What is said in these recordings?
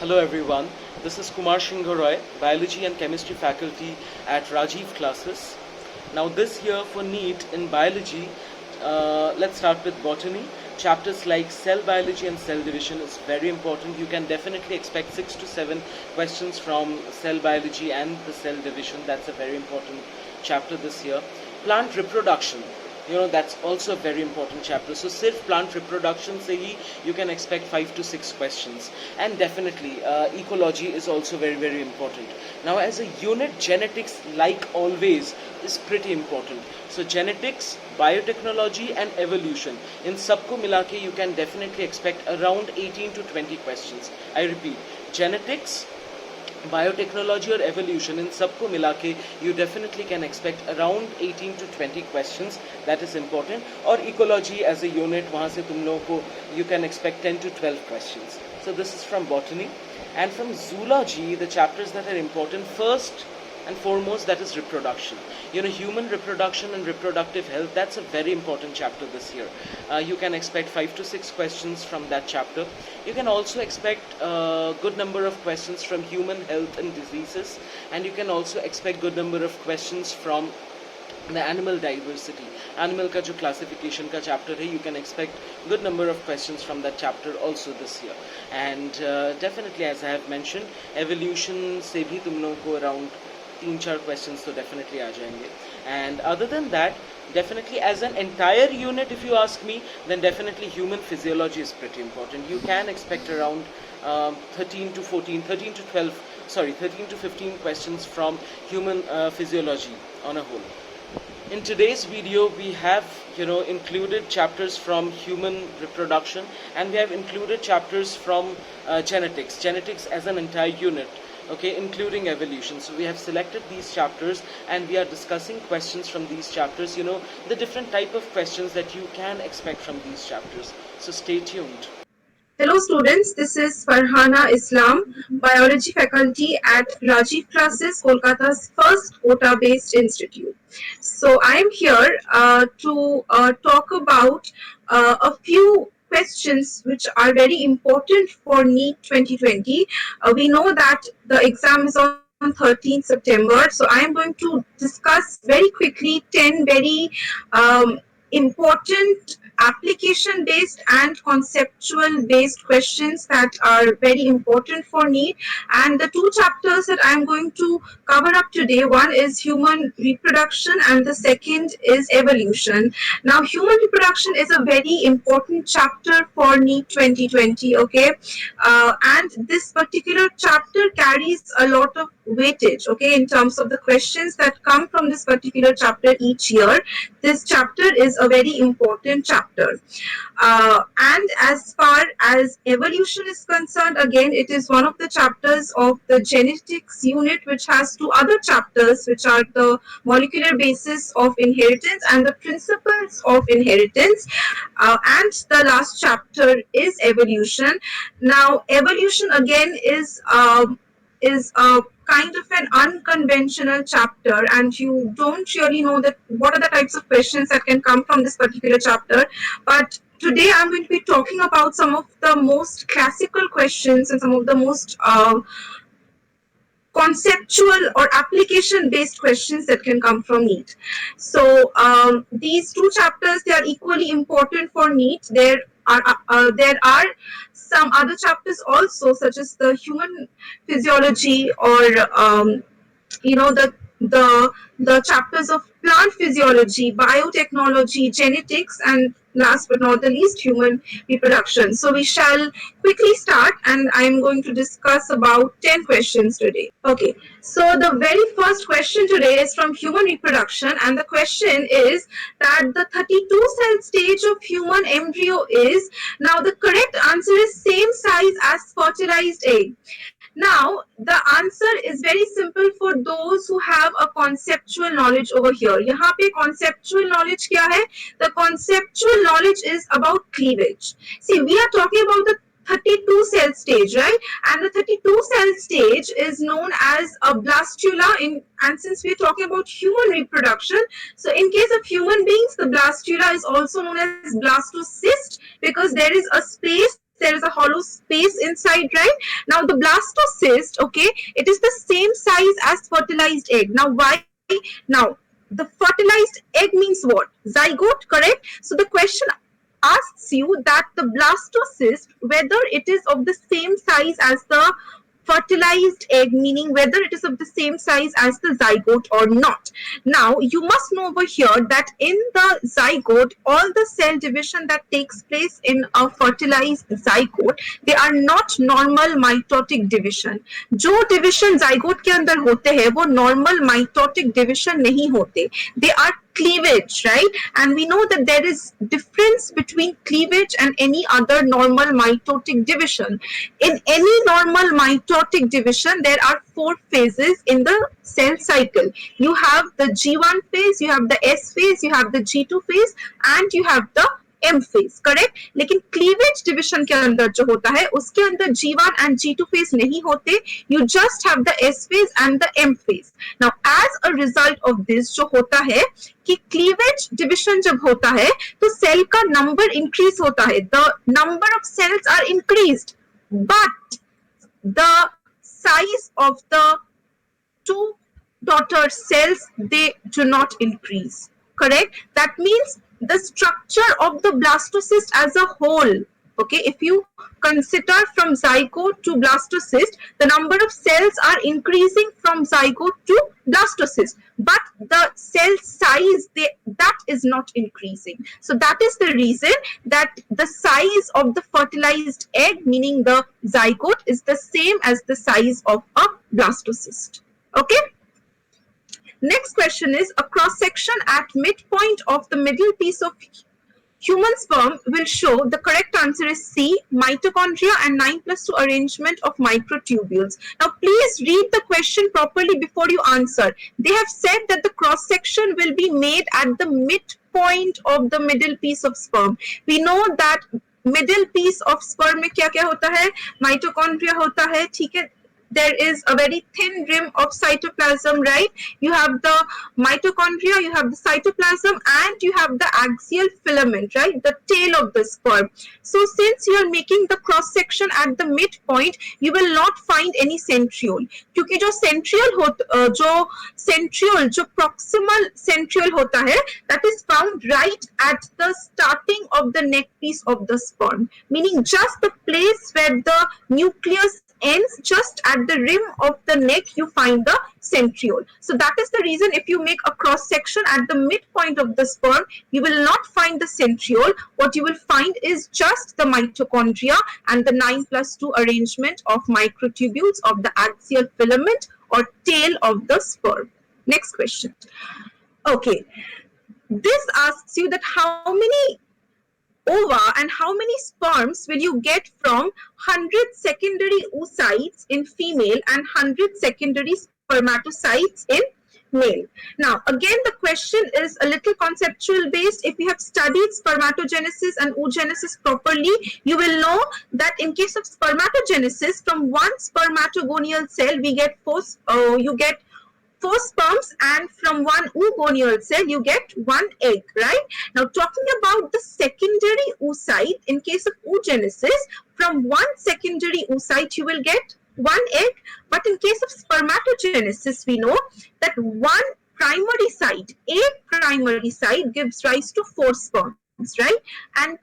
Hello everyone, this is Kumar Shingaroy, Biology and Chemistry faculty at Rajiv classes. Now this year for NEET in Biology, let's start with Botany. Chapters like cell biology and cell division is very important. You can definitely expect 6 to 7 questions from cell biology and the cell division. That's a very important chapter this year. Plant reproduction, that's also a very important chapter. So sirf plant reproduction se hi you can expect 5 to 6 questions. And definitely ecology is also very important. Now as a unit, genetics, like always, is pretty important. So genetics, biotechnology and evolution, in sabko milake you can definitely expect around 18 to 20 questions. I repeat, genetics, biotechnology और evolution, इन सबको मिला के you definitely can expect around 18 to 20 questions. That is important. और ecology as a unit, वहाँ से तुम लोगों को you can expect 10 to 12 questions. So this is from botany. And from zoology the chapters that are important, first and foremost, that is reproduction. Human reproduction and reproductive health, that's a very important chapter this year. You can expect 5 to 6 questions from that chapter. You can also expect a good number of questions from human health and diseases, and you can also expect good number of questions from the animal diversity. Animal ka jo classification ka chapter hai, you can expect good number of questions from that chapter also this year. And definitely, as I have mentioned, evolution se bhi tum logon ko around 3-4 questions तो definitely आ जाएंगे. And other than that, definitely as an entire unit, if you ask me, then definitely human physiology is pretty important. You can expect around 13 to 15 questions from human physiology on a whole. In today's video, we have included chapters from human reproduction, and we have included chapters from genetics as an entire unit. Okay, including evolution. So we have selected these chapters and we are discussing questions from these chapters, the different type of questions that you can expect from these chapters. So stay tuned. Hello students, this is Farhana Islam, Biology faculty at Rajiv Classes, Kolkata's first quota-based institute. So I am here to talk about a few questions which are very important for NEET 2020. We know that the exam is on 13th September, so I am going to discuss very quickly 10 very important application based and conceptual based questions that are very important for NEET. And the two chapters that I'm going to cover up today, one is human reproduction and the second is evolution. Now human reproduction is a very important chapter for NEET 2020, okay, and this particular chapter carries a lot of weightage, okay, in terms of the questions that come from this particular chapter each year. This chapter is a very important chapter. And as far as evolution is concerned, again, it is one of the chapters of the genetics unit, which has two other chapters, which are the molecular basis of inheritance and the principles of inheritance. And the last chapter is evolution. Now, evolution again is a kind of an unconventional chapter, and you don't really know that what are the types of questions that can come from this particular chapter. But today I'm going to be talking about some of the most classical questions and some of the most conceptual or application based questions that can come from NEET. So these two chapters, they are equally important for NEET. There are some other chapters also, such as the human physiology, or the chapters of plant physiology, biotechnology, genetics, and last but not the least, human reproduction. So we shall quickly start, and I am going to discuss about 10 questions today. Okay, so the very first question today is from human reproduction, and the question is that the 32 cell stage of human embryo is, now the correct answer is same size as fertilized egg. Now, the answer is very simple for those who have a conceptual knowledge over here. यहाँ पे conceptual knowledge क्या है? The conceptual knowledge is about cleavage. See, we are talking about the 32 cell stage, right? And the 32 cell stage is known as a blastula, and since we're talking about human reproduction, so in case of human beings, the blastula is also known as blastocyst, because there is a space there is a hollow space inside, right? Now the blastocyst, okay, it is the same size as fertilized egg. Now why? Now the fertilized egg means what? Zygote, correct? So the question asks you that the blastocyst, whether it is of the same size as the fertilized egg, meaning whether it is of the same size as the zygote or not. Now you must know over here that in the zygote, all the cell division that takes place in a fertilized zygote, they are not normal mitotic division. जो division zygote के अंदर होते हैं वो normal mitotic division नहीं होते. They are cleavage, right? And we know that there is difference between cleavage and any other normal mitotic division. In any normal mitotic division, there are 4 phases in the cell cycle. You have the G1 phase, you have the S phase, you have the G2 phase, and you have the M phase, correct? लेकिन cleavage division के अंदर जो होता है उसके अंदर G1 and G2 phase नहीं होते. You just have the S phase and the M phase. Now as a result of this जो होता है कि cleavage division जब होता है तो cell का number increase होता है. The number of cells are increased, but the size of the 2 daughter cells, they do not increase, correct? That means the structure of the blastocyst as a whole, okay, if you consider from zygote to blastocyst, the number of cells are increasing from zygote to blastocyst, but the cell size, that is not increasing. So that is the reason that the size of the fertilized egg, meaning the zygote, is the same as the size of a blastocyst, okay? Next question is, a cross section at midpoint of the middle piece of human sperm will show, the correct answer is C, mitochondria and 9+2 arrangement of microtubules. Now please read the question properly before you answer. They have said that the cross section will be made at the midpoint of the middle piece of sperm. We know that middle piece of sperm में क्या क्या होता है? Mitochondria होता है, ठीक है? There is a very thin rim of cytoplasm, right? You have the mitochondria, you have the cytoplasm, and you have the axial filament, right? The tail of the sperm. So since you are making the cross section at the midpoint, you will not find any centriole. क्योंकि जो centriole, जो proximal centriole होता है, that is found right at the starting of the neck piece of the sperm, meaning just the place where the nucleus ends, just at the rim of the neck you find the centriole. So that is the reason if you make a cross section at the midpoint of the sperm, you will not find the centriole. What you will find is just the mitochondria and the 9+2 arrangement of microtubules of the axial filament or tail of the sperm. Next question. Okay, this asks you that how many ova and how many sperms will you get from 100 secondary oocytes in female and 100 secondary spermatocytes in male? Now again the question is a little conceptual based. If you have studied spermatogenesis and oogenesis properly, you will know that in case of spermatogenesis, from one spermatogonial cell we get you get 4 sperms, and from one oogonial cell you get 1 egg, right? Now talking about the secondary oocyte, in case of oogenesis, from one secondary oocyte you will get 1 egg, but in case of spermatogenesis we know that one primary site, a primary site, gives rise to 4 sperms, right? And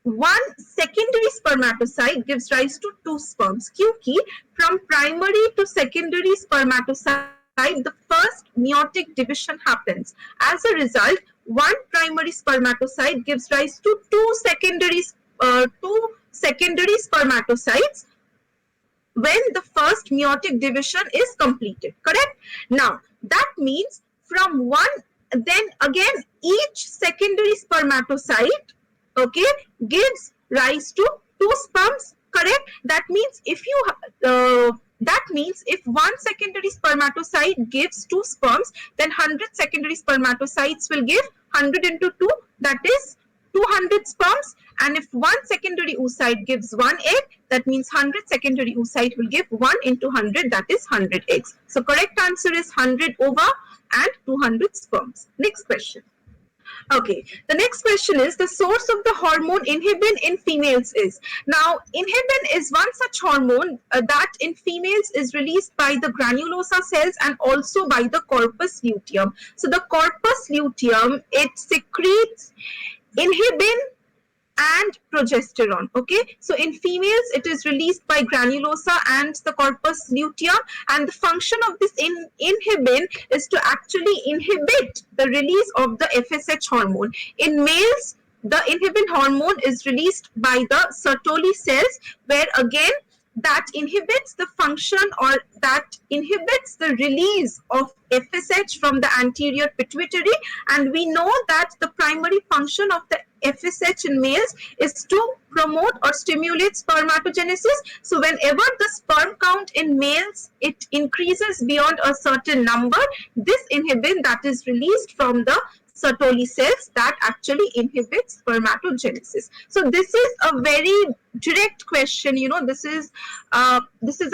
one secondary spermatocyte gives rise to 2 sperms. क्योंकि from primary to secondary spermatocyte, the first meiotic division happens. As a result, one primary spermatocyte gives rise to 2 secondary spermatocytes when the first meiotic division is completed, correct? Now that means from one, then again each secondary spermatocyte, okay, gives rise to 2 sperms, correct? That means if you if one secondary spermatocyte gives 2 sperms, then 100 secondary spermatocytes will give 100 into 2, that is 200 sperms. And if one secondary oocyte gives 1 egg, that means 100 secondary oocyte will give 1 into 100, that is 100 eggs. So correct answer is 100 ova and 200 sperms. Next question. Okay, the next question is the source of the hormone inhibin in females is. Now, inhibin is one such hormone that in females is released by the granulosa cells and also by the corpus luteum. So, the corpus luteum, it secretes inhibin and progesterone. Okay, so in females it is released by granulosa and the corpus luteum, and the function of this inhibin is to actually inhibit the release of the FSH hormone. In males, the inhibin hormone is released by the Sertoli cells, where again that inhibits the function or that inhibits the release of FSH from the anterior pituitary. And we know that the primary function of the FSH in males is to promote or stimulate spermatogenesis. So whenever the sperm count in males, it increases beyond a certain number, this inhibin that is released from the Sertoli cells that actually inhibits spermatogenesis. So this is a very direct question. You know, this is a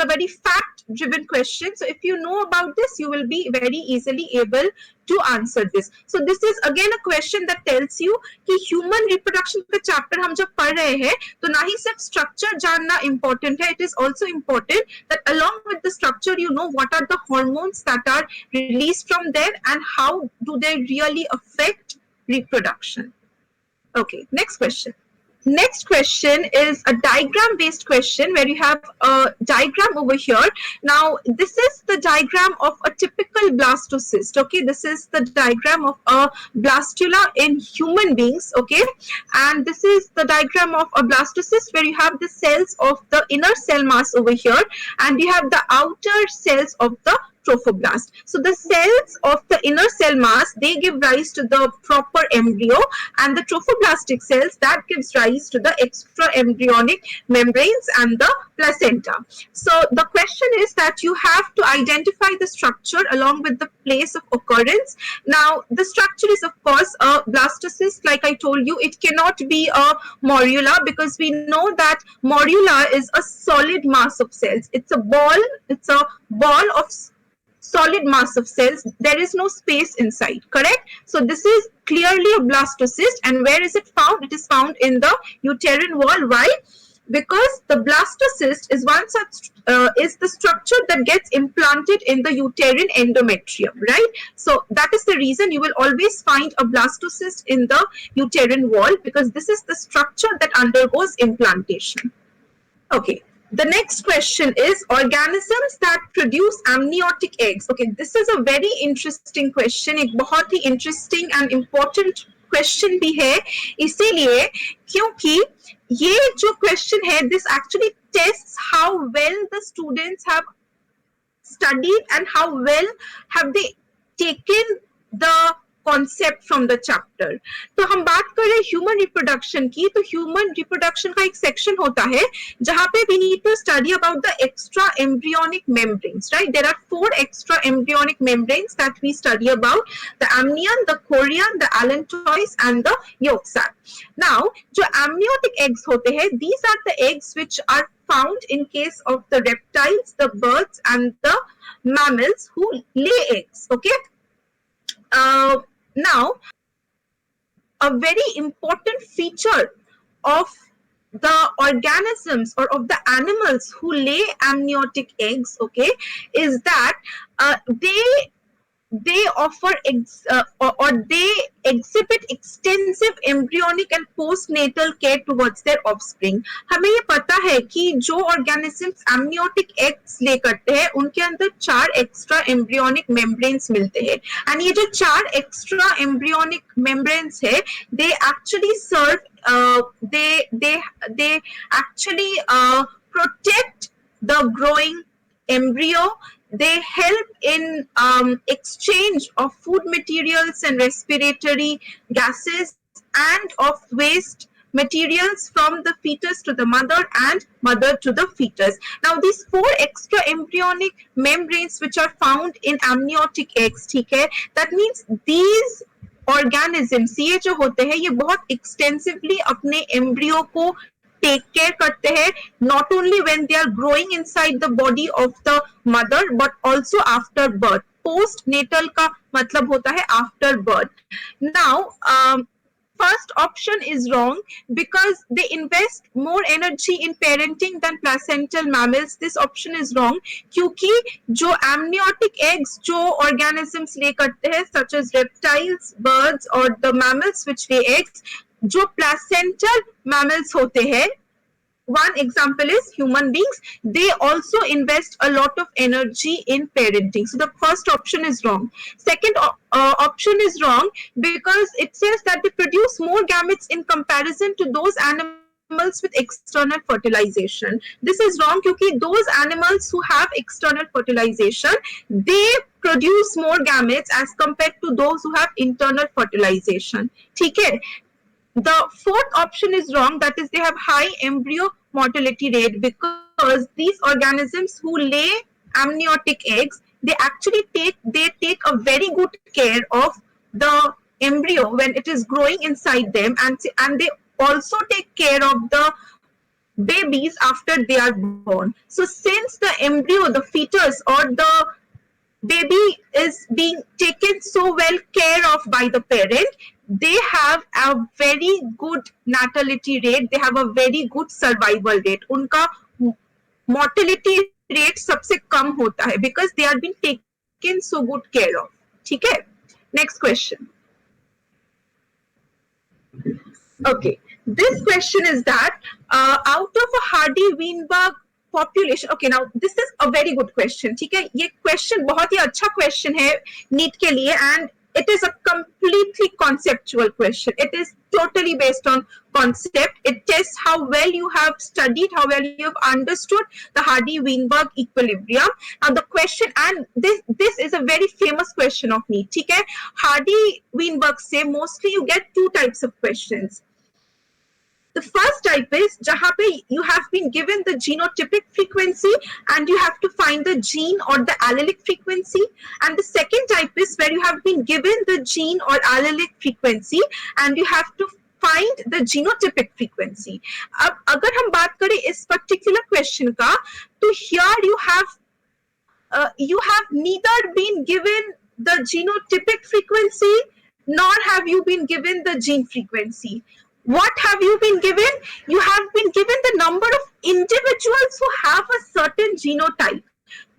very fact-driven question. So if you know about this, you will be very easily able to answer this. So this is again a question that tells you कि human reproduction का chapter हम जब पढ़ रहे हैं तो ना ही सिर्फ structure जानना important है, it is also important that along with the structure you know what are the hormones that are released from there and how do they really affect reproduction. Okay, next question. Next question is a diagram based question where you have a diagram over here. Now this is the diagram of a typical blastocyst. Okay, this is the diagram of a blastula in human beings. Okay, and this is the diagram of a blastocyst where you have the cells of the inner cell mass over here and you have the outer cells of the trophoblast. So the cells of the inner cell mass, they give rise to the proper embryo, and the trophoblastic cells that gives rise to the extra embryonic membranes and the placenta. So the question is that you have to identify the structure along with the place of occurrence. Now the structure is of course a blastocyst. Like I told you, it cannot be a morula because we know that morula is a solid mass of cells. It's a ball of solid mass of cells. There is no space inside, correct? So this is clearly a blastocyst. And where is it found? It is found in the uterine wall. Why? Because the blastocyst is one such is the structure that gets implanted in the uterine endometrium, right? So that is the reason you will always find a blastocyst in the uterine wall, because this is the structure that undergoes implantation. Okay. The next question is organisms that produce amniotic eggs. Okay, this is a very interesting question. एक बहुत ही interesting and important question भी है, इसीलिए क्योंकि ये जो question है, this actually tests how well the students have studied and how well have they taken the concept from the chapter. तो हम बात कर रहे हैं ह्यूमन रिप्रोडक्शन की. तो ह्यूमन रिप्रोडक्शन का एक सेक्शन होता है जहां पे we need to study about the extra embryonic membranes, right? There are 4 extra embryonic membranes that we study about, the amnion, the chorion, the allantois and the yolk sac. Now जो amniotic eggs होते हैं, these are the eggs which are found in case of the reptiles, the birds and the mammals who lay eggs. Okay, now a very important feature of the organisms or of the animals who lay amniotic eggs, okay, is that they offer or they exhibit extensive embryonic and postnatal care towards their offspring. हमें ये पता है कि जो organisms amniotic eggs lay करते हैं उनके अंदर 4 extra embryonic membranes मिलते हैं, and ये जो 4 extra embryonic membranes है, they actually serve they actually protect the growing embryo. They help in exchange of food materials and respiratory gases and of waste materials from the fetus to the mother and mother to the fetus. Now these 4 extra embryonic membranes which are found in amniotic eggs, ठीक है, that means these organisms, ये जो होते हैं, ये बहुत extensively अपने embryo को take care करते हैं, not only when they are growing inside the body of the mother but also after birth, postnatal का मतलब होता है after birth. Now first option is wrong because they invest more energy in parenting than placental mammals. This option is wrong क्योंकि जो amniotic eggs जो organisms lay करते हैं such as reptiles, birds or the mammals which lay eggs, जो placental mammals होते हैं, one example is human beings, they also invest a lot of energy in parenting. So the first option is wrong. Second option is wrong because it says that they produce more gametes in comparison to those animals with external fertilization. This is wrong क्योंकि those animals who have external fertilization, they produce more gametes as compared to those who have internal fertilization. ठीक है? The fourth option is wrong, that is they have high embryo mortality rate because these organisms who lay amniotic eggs, they actually take a very good care of the embryo when it is growing inside them, and they also take care of the babies after they are born. So since the embryo, the fetus or the baby is being taken so well care of by the parent, they have a very good natality rate, they have a very good survival rate. उनका mortality rate सबसे कम होता है because they are being taken so good care of. ठीक है? Next question. Okay, this question is that out of a Hardy-Weinberg population, okay, now this is a very good question. ठीक है? ये question बहुत ही अच्छा question है NEET के लिए, and it is a completely conceptual question. It is totally based on concept. It tests how well you have studied, how well you have understood the Hardy-Weinberg equilibrium. Now the question, and this is a very famous question of NEET. ठीक है? Hardy-Weinberg से mostly you get two types of questions. The first type is जहाँ पे you have been given the genotypic frequency and you have to find the gene or the allelic frequency, and the second type is where you have been given the gene or allelic frequency and you have to find the genotypic frequency. अब अगर हम बात करें इस particular question का, तो here you have neither been given the genotypic frequency nor have you been given the gene frequency. What have you been given? You have been given the number of individuals who have a certain genotype.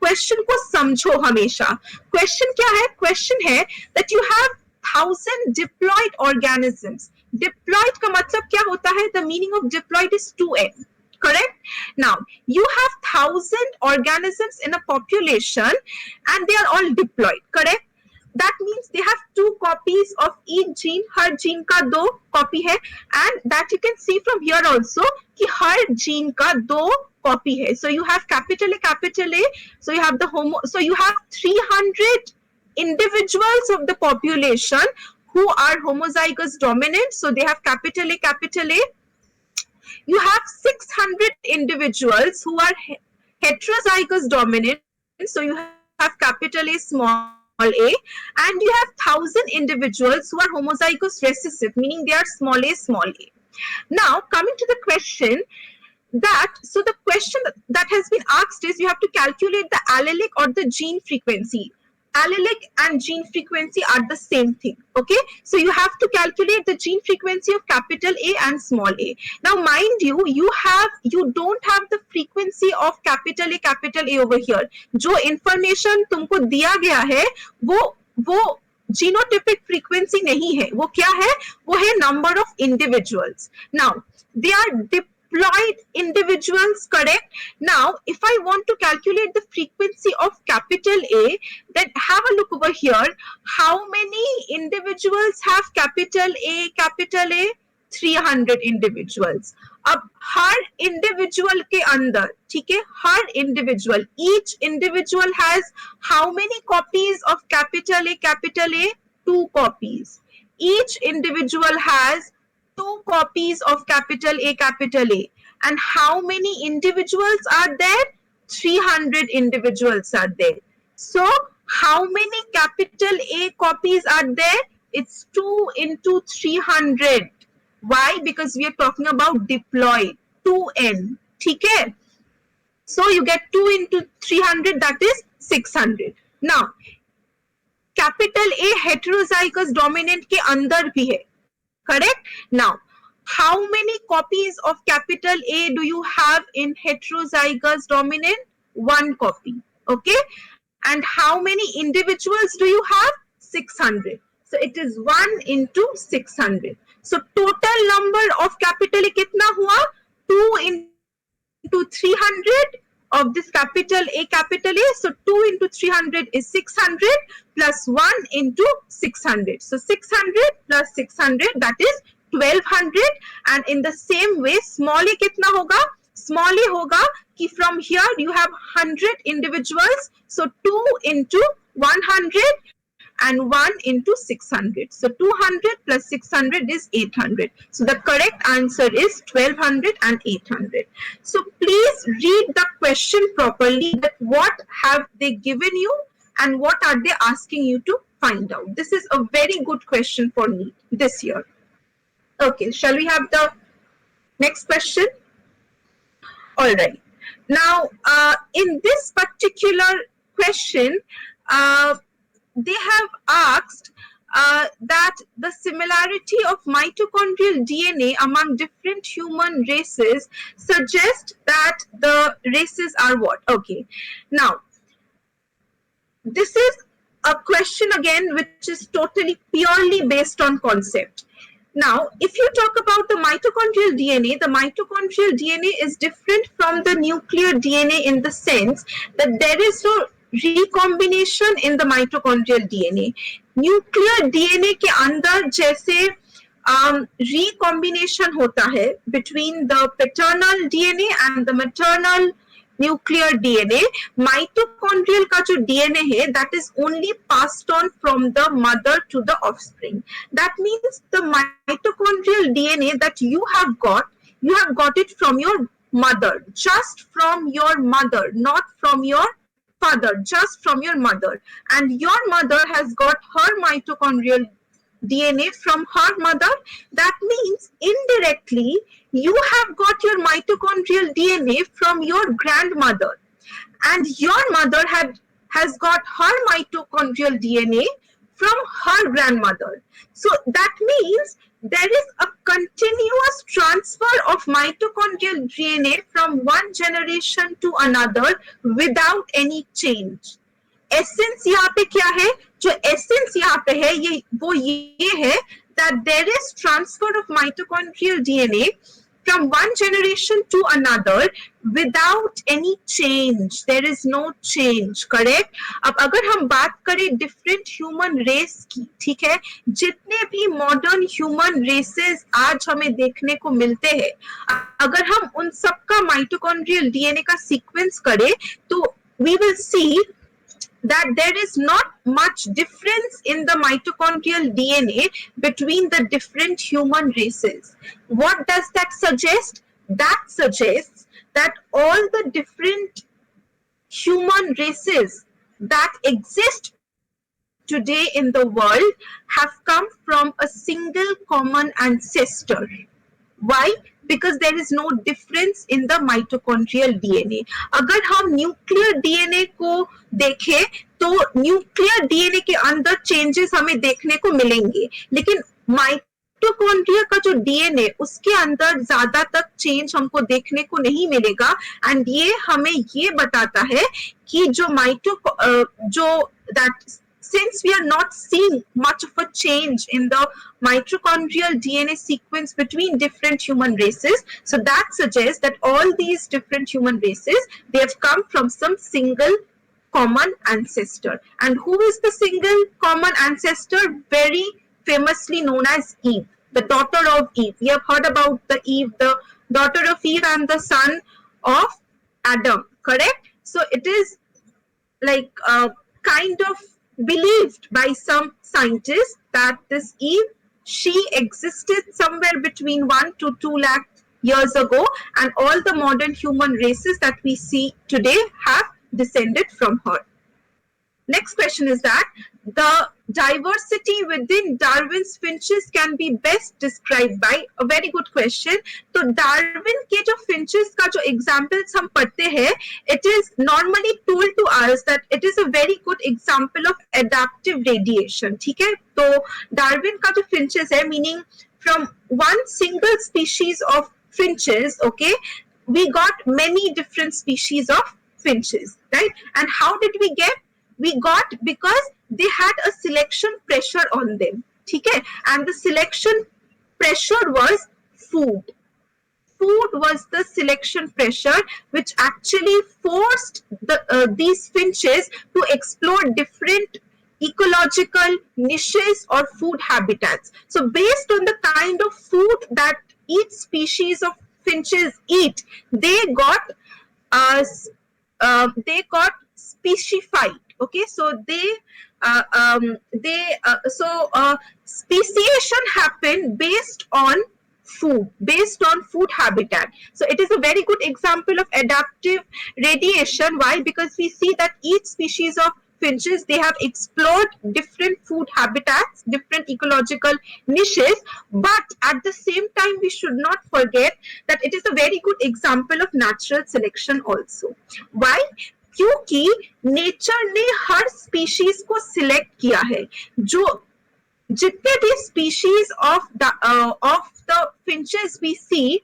Question को समझो हमेशा. Question क्या है? Question है that you have 1000 diploid organisms. Diploid का मतलब क्या होता है? The meaning of diploid is 2n. Correct? Now, you have 1000 organisms in a population and they are all diploid. Correct? That means they have 2 copies of each gene. Her gene का 2 copy है, and that you can see from here also कि हर gene का 2 copy है. So you have capital A. So you have so you have 300 individuals of the population who are homozygous dominant. So they have capital A. You have 600 individuals who are heterozygous dominant. So you have capital A, small a, and you have 1000 individuals who are homozygous recessive, meaning they are small a. Now, coming to the question so the question that has been asked is you have to calculate the allelic or the gene frequency. Allelic and gene frequency are the same thing, okay? So you have to calculate the gene frequency of capital A and small a. Now, mind you, you don't have the frequency of capital A over here. जो information तुमको दिया गया है, वो genotypic frequency नहीं है. वो क्या है? वो है number of individuals. Now, they are diploid individuals, correct? Now, if I want to calculate the frequency of capital A, then have a look over here. How many individuals have capital A? 300 individuals. अब हर individual के अंदर, ठीक है, हर individual, each individual has how many copies of capital A? 2 copies. Each individual has 2 copies of capital A. And how many individuals are there? 300 individuals are there. So how many capital A copies are there? It's 2 into 300. Why? Because we are talking about diploid, 2n. ठीक है? So you get 2 into 300, that is 600. Now, capital A heterozygous dominant के अंदर भी है, correct? Now, how many copies of capital A do you have in heterozygous dominant? One copy, okay? And how many individuals do you have? 600. So it is 1 into 600. So total number of capital A kitna hua? 2 into 300 of this capital A, capital A. So 2 into 300 is 600 plus 1 into 600. So 600 plus 600, that is 1200. And in the same way, small a kitna hoga? Small a hoga ki from here you have 100 individuals. So 2 into 100 and 1 into 600. So 200 plus 600 is 800. So the correct answer is 1200 and 800. So please read the question properly, that what have they given you and what are they asking you to find out. This is a very good question for me this year. Okay, shall we have the next question? All right. Now, in this particular question, they have asked that the similarity of mitochondrial DNA among different human races suggests that the races are what? Okay. Now, this is a question again which is totally purely based on concept. Now, if you talk about the mitochondrial DNA is different from the nuclear DNA in the sense that there is no recombination in the mitochondrial DNA. Nuclear DNA के अंदर जैसे recombination होता है between the paternal DNA and the maternal nuclear DNA, mitochondrial का जो DNA है, that is only passed on from the mother to the offspring. That means the mitochondrial DNA that you have got it from your mother, just from your mother, not from your father, just from your mother. And your mother has got her mitochondrial DNA from her mother. That means indirectly you have got your mitochondrial DNA from your grandmother, and your mother has got her mitochondrial DNA from her grandmother. So that means there is a continuous transfer of mitochondrial DNA from one generation to another without any change. Essence यहाँ पे क्या है? जो essence यहाँ पे है ये है that there is transfer of mitochondrial DNA from one generation to another without any change. There is no change, correct? अब अगर हम बात करें different human race की, ठीक है, जितने भी modern human races आज हमें देखने को मिलते हैं, अगर हम उन सब का mitochondrial DNA का sequence करें, तो we will see that there is not much difference in the mitochondrial DNA between the different human races. What does that suggest? That suggests that all the different human races that exist today in the world have come from a single common ancestor. Why? Because there is no difference in the mitochondrial DNA. अगर हम nuclear DNA को देखें तो nuclear DNA के अंदर changes हमें देखने को मिलेंगे, लेकिन माइटोकॉन्ड्रिया का जो DNA उसके अंदर ज्यादा तक change हमको देखने को नहीं मिलेगा. And ये हमें ये बताता है कि since we are not seeing much of a change in the mitochondrial DNA sequence between different human races, so that suggests that all these different human races, they have come from some single common ancestor. And who is the single common ancestor? Very famously known as Eve, the daughter of Eve. We have heard about the Eve, the daughter of Eve and the son of Adam, correct? So it is like kind of believed by some scientists that this Eve, she existed somewhere between 1 to 2 lakh years ago, and all the modern human races that we see today have descended from her. Next question is that the diversity within Darwin's finches can be best described by, a very good question. तो Darwin के जो finches का जो examples हम पढ़ते हैं, it is normally told to us that it is a very good example of adaptive radiation. ठीक है? तो Darwin का जो finches है, meaning from one single species of finches, okay, we got many different species of finches, right? And how did we get? We got because they had a selection pressure on them, okay? And the selection pressure was food. Food was the selection pressure which actually forced these finches to explore different ecological niches or food habitats. So based on the kind of food that each species of finches eat, they got specified. Okay, so speciation happened based on food, based on food habitat. So it is a very good example of adaptive radiation. Why? Because we see that each species of finches, they have explored different food habitats, different ecological niches, but at the same time we should not forget that it is a very good example of natural selection also. Why? क्योंकि nature ने हर species को select किया है. जो जितने भी species of the finches we see,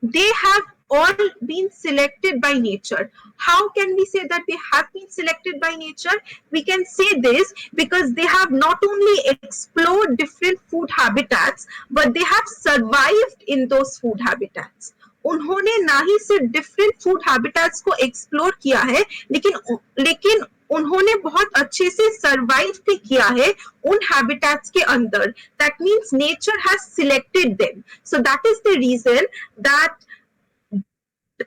they have all been selected by nature. How can we say that they have been selected by nature? We can say this because they have not only explored different food habitats, but they have survived in those food habitats. उन्होंने ना ही सिर्फ different food habitats को explore किया है, लेकिन उन्होंने बहुत अच्छे से सर्वाइव भी किया है उन हैबिटेट्स के अंदर. That means nature has selected them. So that is the reason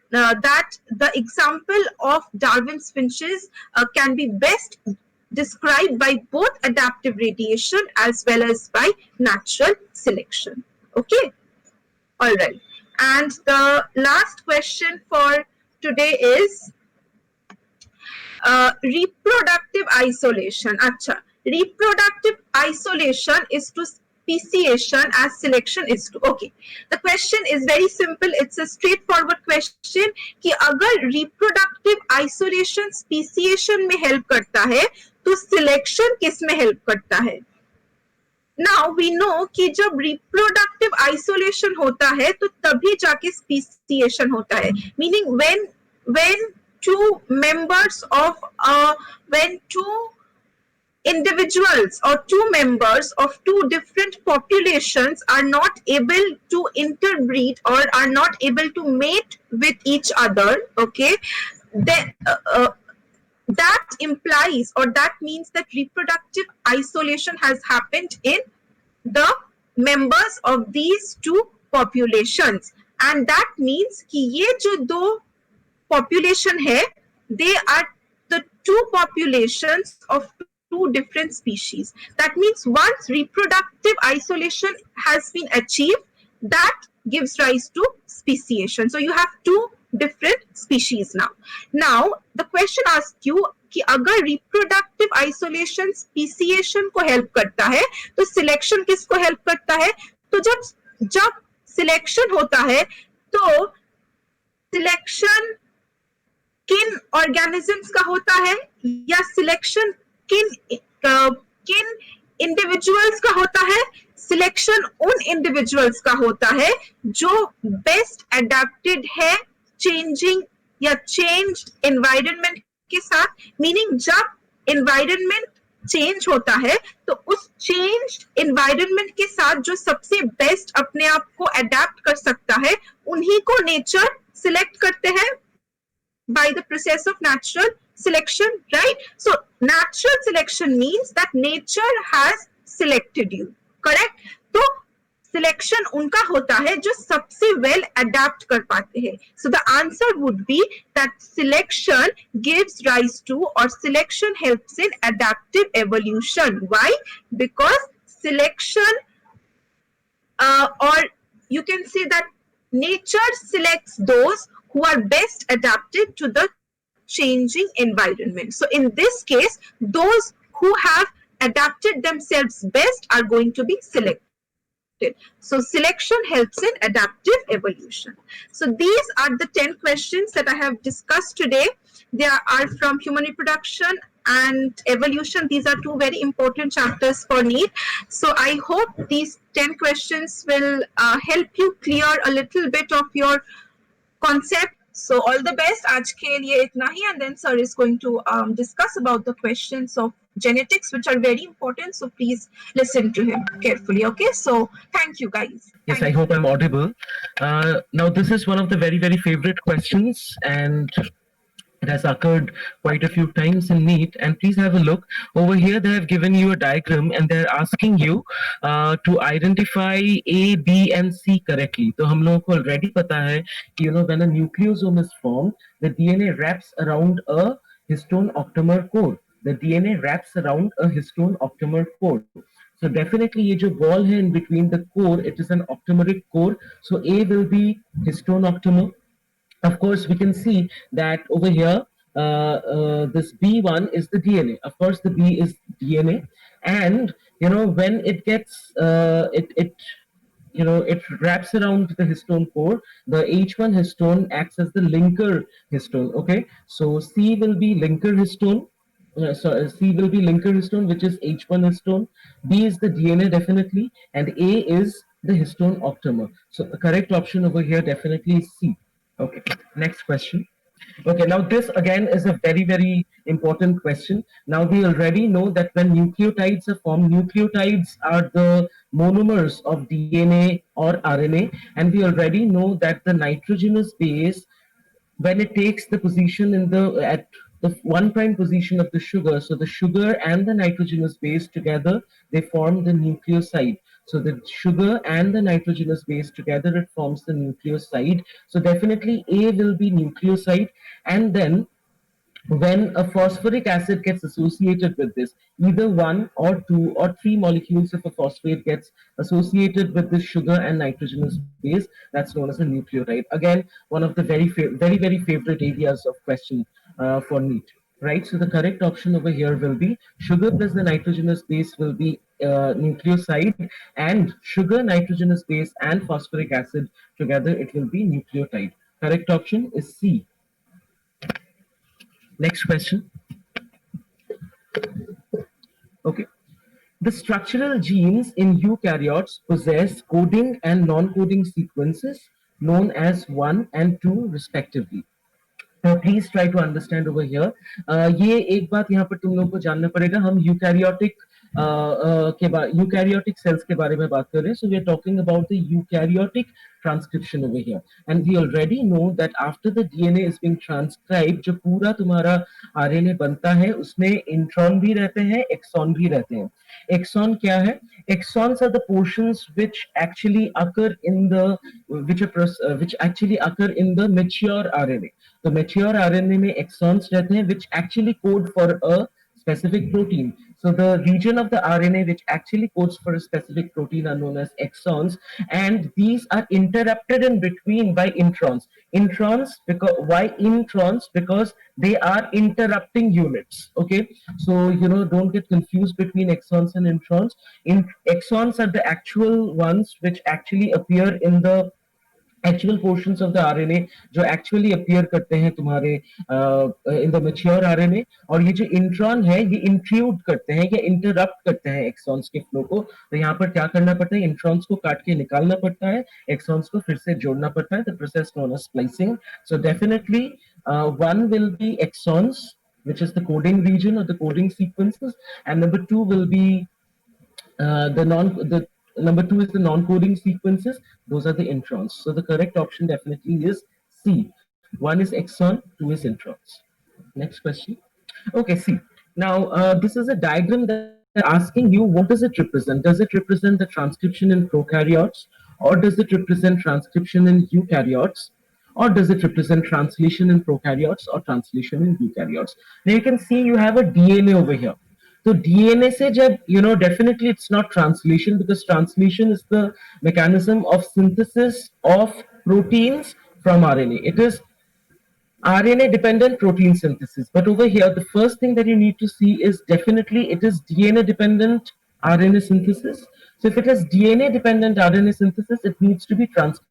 that the example of Darwin's finches can be best described by both adaptive radiation as well as by natural selection. Okay, all right. And the last question for today is reproductive isolation. Acha, reproductive isolation is to speciation as selection is to. Okay, the question is very simple. It's a straightforward question कि अगर reproductive isolation speciation में help करता है, तो selection किस में help करता है? Now we know कि जब reproductive isolation होता है तो तभी जाके speciation होता है. Meaning when two members of when two individuals or two members of two different populations are not able to interbreed or are not able to mate with each other, okay, then that implies or that means that reproductive isolation has happened in the members of these two populations, and that means कि ये जो दो population है, they are the two populations of two different species. That means once reproductive isolation has been achieved, that gives rise to speciation. So you have two different species now. Now the question asks you कि अगर reproductive isolation speciation को help करता है, तो selection किसको help करता है? तो जब selection होता है, तो selection किन organisms का होता है या selection किन individuals का होता है? Selection उन individuals का होता है जो best adapted है changing या changed environment के साथ. Meaning जब environment change होता है तो उस changed environment के साथ जो सबसे best अपने आप को adapt कर सकता है, उन्हीं को nature select करते हैं by the process of natural selection, right? So natural selection means that nature has selected you, correct? तो selection उनका होता है जो सबसे well adapt कर पाते हैं. So the answer would be that selection gives rise to or selection helps in adaptive evolution. Why? Because selection or you can say that nature selects those who are best adapted to the changing environment. So in this case, those who have adapted themselves best are going to be selected. So selection helps in adaptive evolution. So these are the 10 questions that I have discussed today. They are from human reproduction and evolution. These are two very important chapters for NEET. So I hope these 10 questions will help you clear a little bit of your concept. So all the best. आज के लिए इतना ही, and then sir is going to discuss about the questions of genetics, which are very important. So please listen to him carefully. Okay. So thank you guys. Yes, I hope I'm audible. Now, this is one of the very, very favorite questions, and it has occurred quite a few times in NEET. And please have a look. Over here, they have given you a diagram and they're asking you to identify A, B, and C correctly. So, हम लोगों को already पता है कि, when a nucleosome is formed, the DNA wraps around a histone octamer core. The DNA wraps around a histone octamer core. So definitely ये जो wall है in between the core, it is an octameric core. So A will be histone octamer. Of course, we can see that over here, this B1 is the DNA. Of course, the B is DNA, and when it gets it wraps around the histone core. The H1 histone acts as the linker histone. Okay, so C will be linker histone. C will be linker histone, which is H1 histone. B is the DNA definitely, and A is the histone octamer. So the correct option over here definitely is C. Okay, next question. Okay, now this again is a very, very important question. Now we already know that when nucleotides are formed, nucleotides are the monomers of DNA or RNA, and we already know that the nitrogenous base, when it takes the position at the 1' position of the sugar, so the sugar and the nitrogenous base together, they form the nucleoside. So the sugar and the nitrogenous base together, it forms the nucleoside. So definitely A will be nucleoside. And then when a phosphoric acid gets associated with this, either 1 or 2 or 3 molecules of a phosphate gets associated with the sugar and nitrogenous base, that's known as a nucleotide. Again, one of the very, very favorite areas of question for NEET. Right, so the correct option over here will be sugar plus the nitrogenous base will be nucleoside, and sugar, nitrogenous base, and phosphoric acid together, it will be nucleotide. Correct option is C. Next question. Okay. The structural genes in eukaryotes possess coding and non-coding sequences known as 1 and 2 respectively. Please try to understand over here. ये एक बात यहाँ पर तुम लोगों को जानना पड़ेगा. हम eukaryotic cells के बारे में बात कर रहे हैं. So we are talking about the eukaryotic transcription over here, and we already know that after the DNA is being transcribed, जो पूरा तुम्हारा RNA बनता है, उसमें इंट्रॉन भी रहते हैं, एक्सॉन भी रहते हैं. Exon क्या है? Exons are the portions which actually occur in the mature RNA. The mature RNA में exons रहते हैं which actually code for a specific protein. So the region of the RNA which actually codes for a specific protein are known as exons, and these are interrupted in between by introns. Why introns? Because they are interrupting units. Okay, so don't get confused between exons and introns. Exons are the actual ones which actually appear in the actual portions of the RNA जो actually appear करते हैं तुम्हारे in the mature RNA, और ये जो intron है ये intrude करते हैं या interrupt करते हैं exons के flow को. तो यहाँ पर क्या करना पड़ता है? इंट्रॉन्स को काट के निकालना पड़ता है, exons को फिर से जोड़ना पड़ता है. The process known as splicing. So definitely one will be exons, which is the coding region or the coding sequences, and number two will be number two is the non-coding sequences. Those are the introns. So the correct option definitely is C. One is exon, two is introns. Next question. Okay, C. Now, this is a diagram that asking you, what does it represent? Does it represent the transcription in prokaryotes, or does it represent transcription in eukaryotes, or does it represent translation in prokaryotes or translation in eukaryotes? Now you can see you have a DNA over here. So DNA से जब definitely it's not translation, because translation is the mechanism of synthesis of proteins from RNA. It is RNA dependent protein synthesis. But over here, the first thing that you need to see is definitely it is DNA dependent RNA synthesis. So if it is DNA dependent RNA synthesis, it needs to be transcription.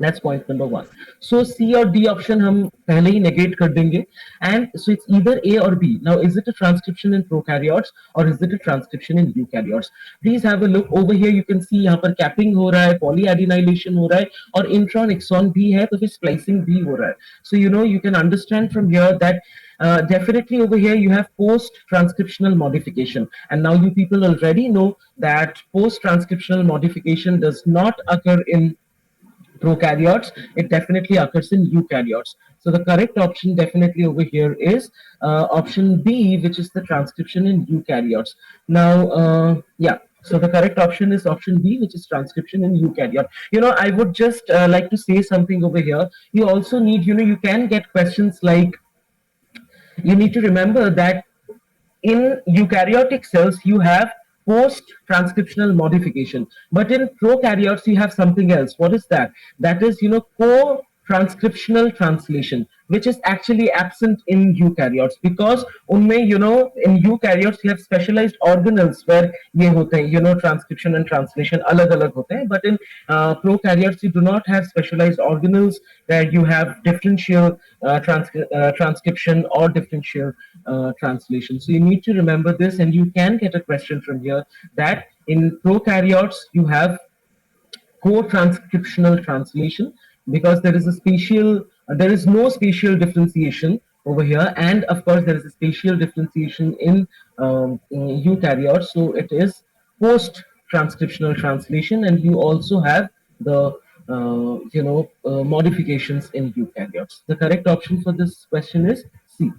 That's point number one. So C or D option हम पहले ही negate कर देंगे, and so it's either A or B. Now, is it a transcription in prokaryotes or is it a transcription in eukaryotes? Please have a look over here. You can see यहाँ पर capping हो रहा है, polyadenylation हो रहा है, और intron exon भी है, तो फिर splicing भी हो रहा है. So you can understand from here that definitely over here you have post-transcriptional modification, and now you people already know that post-transcriptional modification does not occur in prokaryotes, it definitely occurs in eukaryotes. So the correct option definitely over here is option B, which is the transcription in eukaryotes. Now, yeah. So the correct option is option B, which is transcription in eukaryote. I would just like to say something over here. You also need, you can get questions like, you need to remember that in eukaryotic cells you have post transcriptional modification, but in prokaryotes you have something else. What is that? That is co transcriptional translation, which is actually absent in eukaryotes, because unme in eukaryotes you have specialized organelles where ye hote hain, transcription and translation alag alag hote hain, but in prokaryotes you do not have specialized organelles where you have differential transcription or differential translation. So you need to remember this, and you can get a question from here that in prokaryotes you have co-transcriptional translation, because there is no spatial differentiation over here, and of course there is a spatial differentiation in eukaryotes, so it is post-transcriptional translation, and you also have the modifications in eukaryotes. The correct option for this question is C.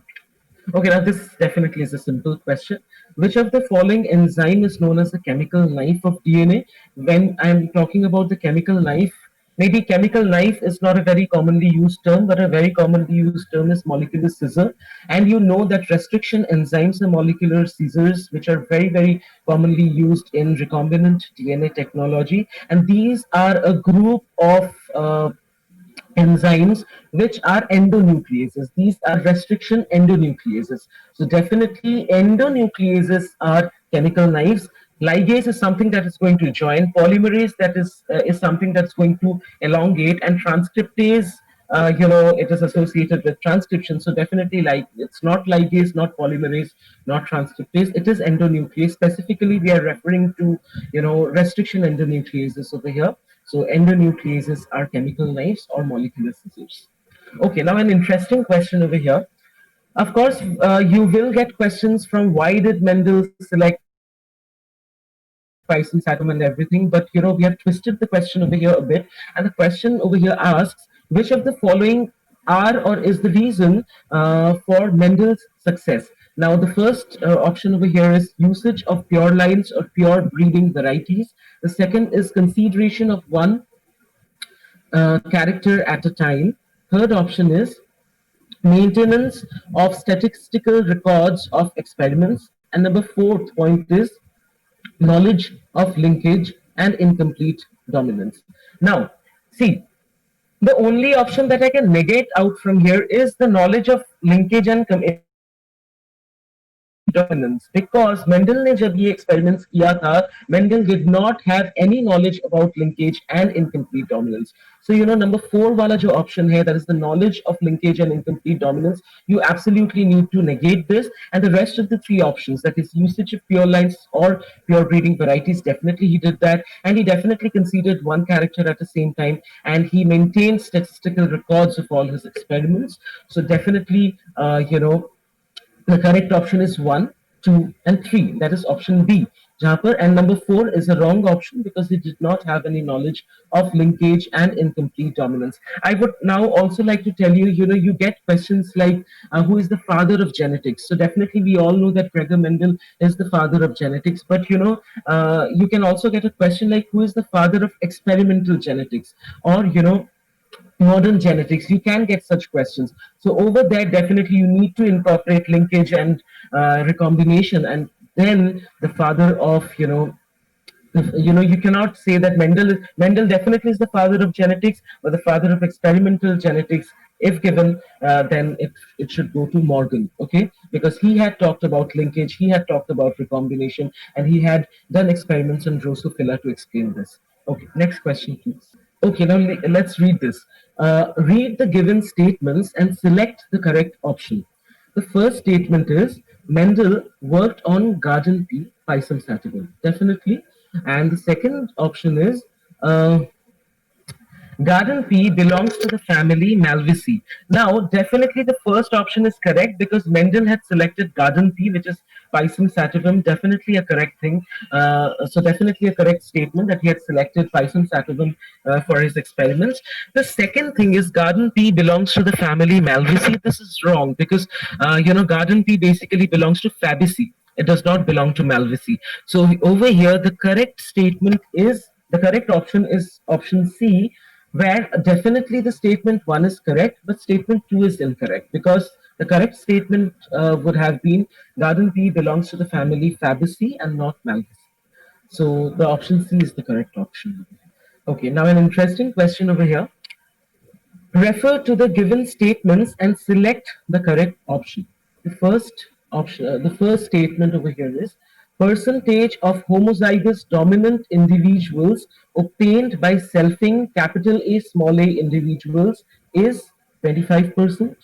Okay, now this definitely is a simple question. Which of the following enzyme is known as the chemical knife of DNA? When I'm talking about the chemical knife, maybe chemical knife is not a very commonly used term, but a very commonly used term is molecular scissor. And you know that restriction enzymes are molecular scissors, which are very, very commonly used in recombinant DNA technology. And these are a group of enzymes which are endonucleases. These are restriction endonucleases. So definitely endonucleases are chemical knives. Ligase is something that is going to join. Polymerase that is something that's going to elongate, and transcriptase. It is associated with transcription. So definitely, like, it's not ligase, not polymerase, not transcriptase. It is endonuclease. Specifically, we are referring to restriction endonucleases over here. So endonucleases are chemical knives or molecular scissors. Okay, now an interesting question over here. Of course, you will get questions from why did Mendel select Pisces atom and everything, but we have twisted the question over here a bit, and the question over here asks which of the following are or is the reason for Mendel's success. Now, the first option over here is usage of pure lines or pure breeding varieties. The second is consideration of one character at a time. Third option is maintenance of statistical records of experiments. And number fourth point is knowledge of linkage and incomplete dominance. Now, see, the only option that I can negate out from here is the knowledge of linkage and dominance, because Mendel ने जब ये experiments किया था, Mendel did not have any knowledge about linkage and incomplete dominance. So number 4 वाला जो option है, that is the knowledge of linkage and incomplete dominance, you absolutely need to negate this, and the rest of the 3 options, that is usage of pure lines or pure breeding varieties, definitely he did that, and he definitely considered one character at the same time, and he maintained statistical records of all his experiments. So definitely, the correct option is 1, 2, and 3. That is option B. And number 4 is a wrong option because he did not have any knowledge of linkage and incomplete dominance. I would now also like to tell you, you get questions like who is the father of genetics. So definitely we all know that Gregor Mendel is the father of genetics, but you can also get a question like who is the father of experimental genetics, or modern genetics. You can get such questions. So over there, definitely you need to incorporate linkage and recombination, and then the father of You cannot say that Mendel definitely is the father of genetics or the father of experimental genetics. If given, then it should go to Morgan, okay? Because he had talked about linkage, he had talked about recombination, and he had done experiments on Drosophila to explain this. Okay, next question, please. Okay, now let's read this. Read the given statements and select the correct option. The first statement is Mendel worked on garden pea, Pisum sativum. Definitely. And the second option is garden pea belongs to the family Malvaceae. Now, definitely the first option is correct because Mendel had selected garden pea, which is Pisum sativum. Definitely a correct thing. So, definitely a correct statement that he had selected Pisum sativum for his experiments. The second thing is garden pea belongs to the family Malvaceae. This is wrong because, garden pea basically belongs to Fabaceae. It does not belong to Malvaceae. So, over here, the correct option is option C, where definitely the statement 1 is correct, but statement 2 is incorrect because the correct statement would have been garden pea belongs to the family Fabaceae and not Malvaceae. So the option C is the correct option. Okay, now an interesting question over here. Refer to the given statements and select the correct option. The first statement over here is percentage of homozygous dominant individuals obtained by selfing capital A small a individuals is 25%.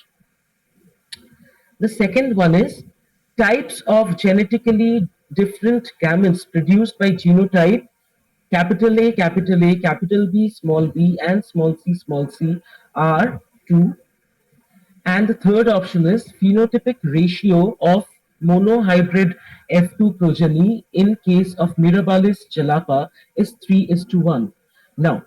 The second one is types of genetically different gametes produced by genotype capital A, capital B, and small c are 2. And the third option is phenotypic ratio of monohybrid F2 progeny in case of Mirabilis jalapa is 3 is to 1. Now,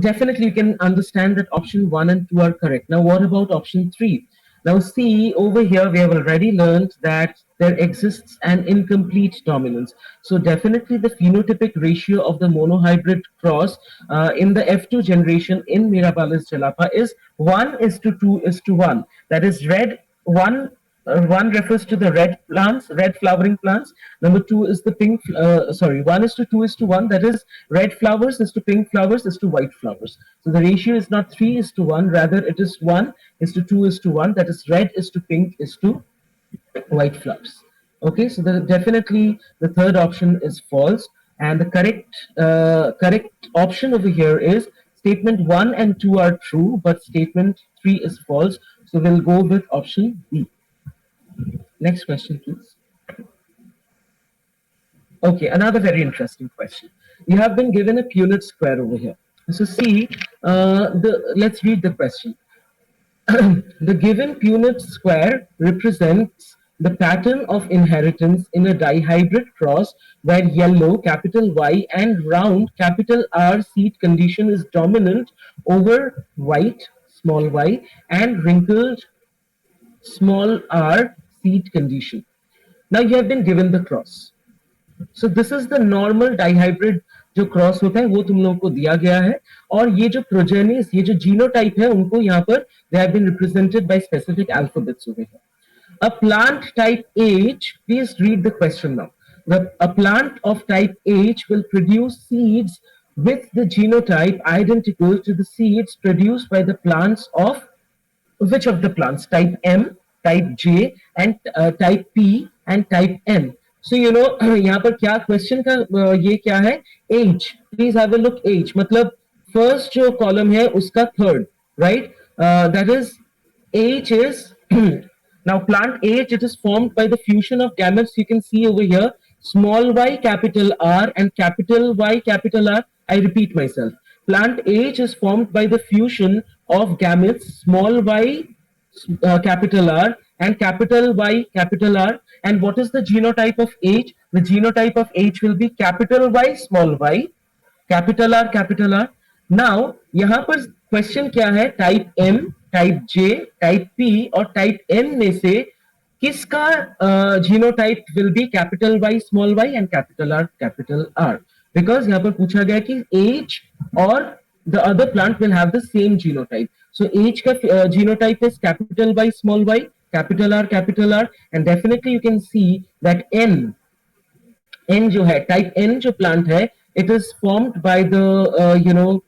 definitely you can understand that option 1 and 2 are correct. Now, what about option 3? Now, see, over here we have already learned that there exists an incomplete dominance. So, definitely the phenotypic ratio of the monohybrid cross in the F2 generation in Mirabilis jalapa is 1 is to 2 is to 1. That is red 1 one refers to the red plants, red flowering plants. Number two is the pink, sorry, 1 is to 2 is to 1. That is red flowers is to pink flowers is to white flowers. So the ratio is not 3 is to 1, rather it is 1 is to 2 is to 1. That is red is to pink is to white flowers. Okay, so definitely the third option is false. And the correct option over here is statement 1 and 2 are true, but statement 3 is false. So we'll go with option B. Next question, please. Okay, another very interesting question. You have been given a Punnett square over here. So see, let's read the question. The given Punnett square represents the pattern of inheritance in a dihybrid cross where yellow, capital Y, and round, capital R seed condition is dominant over white, small y, and wrinkled, small r seed condition. Now you have been given the cross. So this is the normal dihybrid जो cross होता है वो तुम लोगों को दिया गया है और ये जो प्रोजेनिस ये जो जीनोटाइप है उनको यहाँ पर they have been represented by specific alphabets over here. A plant type H, please read the question now. A plant of type H will produce seeds with the genotype identical to the seeds produced by the plants of which of the plants? Type M, type J, and type P and type N. So you know यहाँ पर क्या question का ये क्या है? H. Please have a look. H मतलब first जो column है उसका third, right? That is H is now plant H. It is formed by the fusion of gametes. You can see over here small y capital R and capital Y capital R. I repeat myself. Plant H is formed by the fusion of gametes small y capital R and capital Y capital R. And what is the genotype of H? The genotype of H will be capital Y small y capital R capital R. Now यहाँ पर question क्या है? Type M, type J, type P और type N में से किसका genotype will be capital Y small y and capital R capital R? Because यहाँ पर पूछा गया कि H और the other plant will have the same genotype. So H का genotype is capital Y small y, capital R, and definitely you can see that N N जो है, type N जो plant है, it is formed by the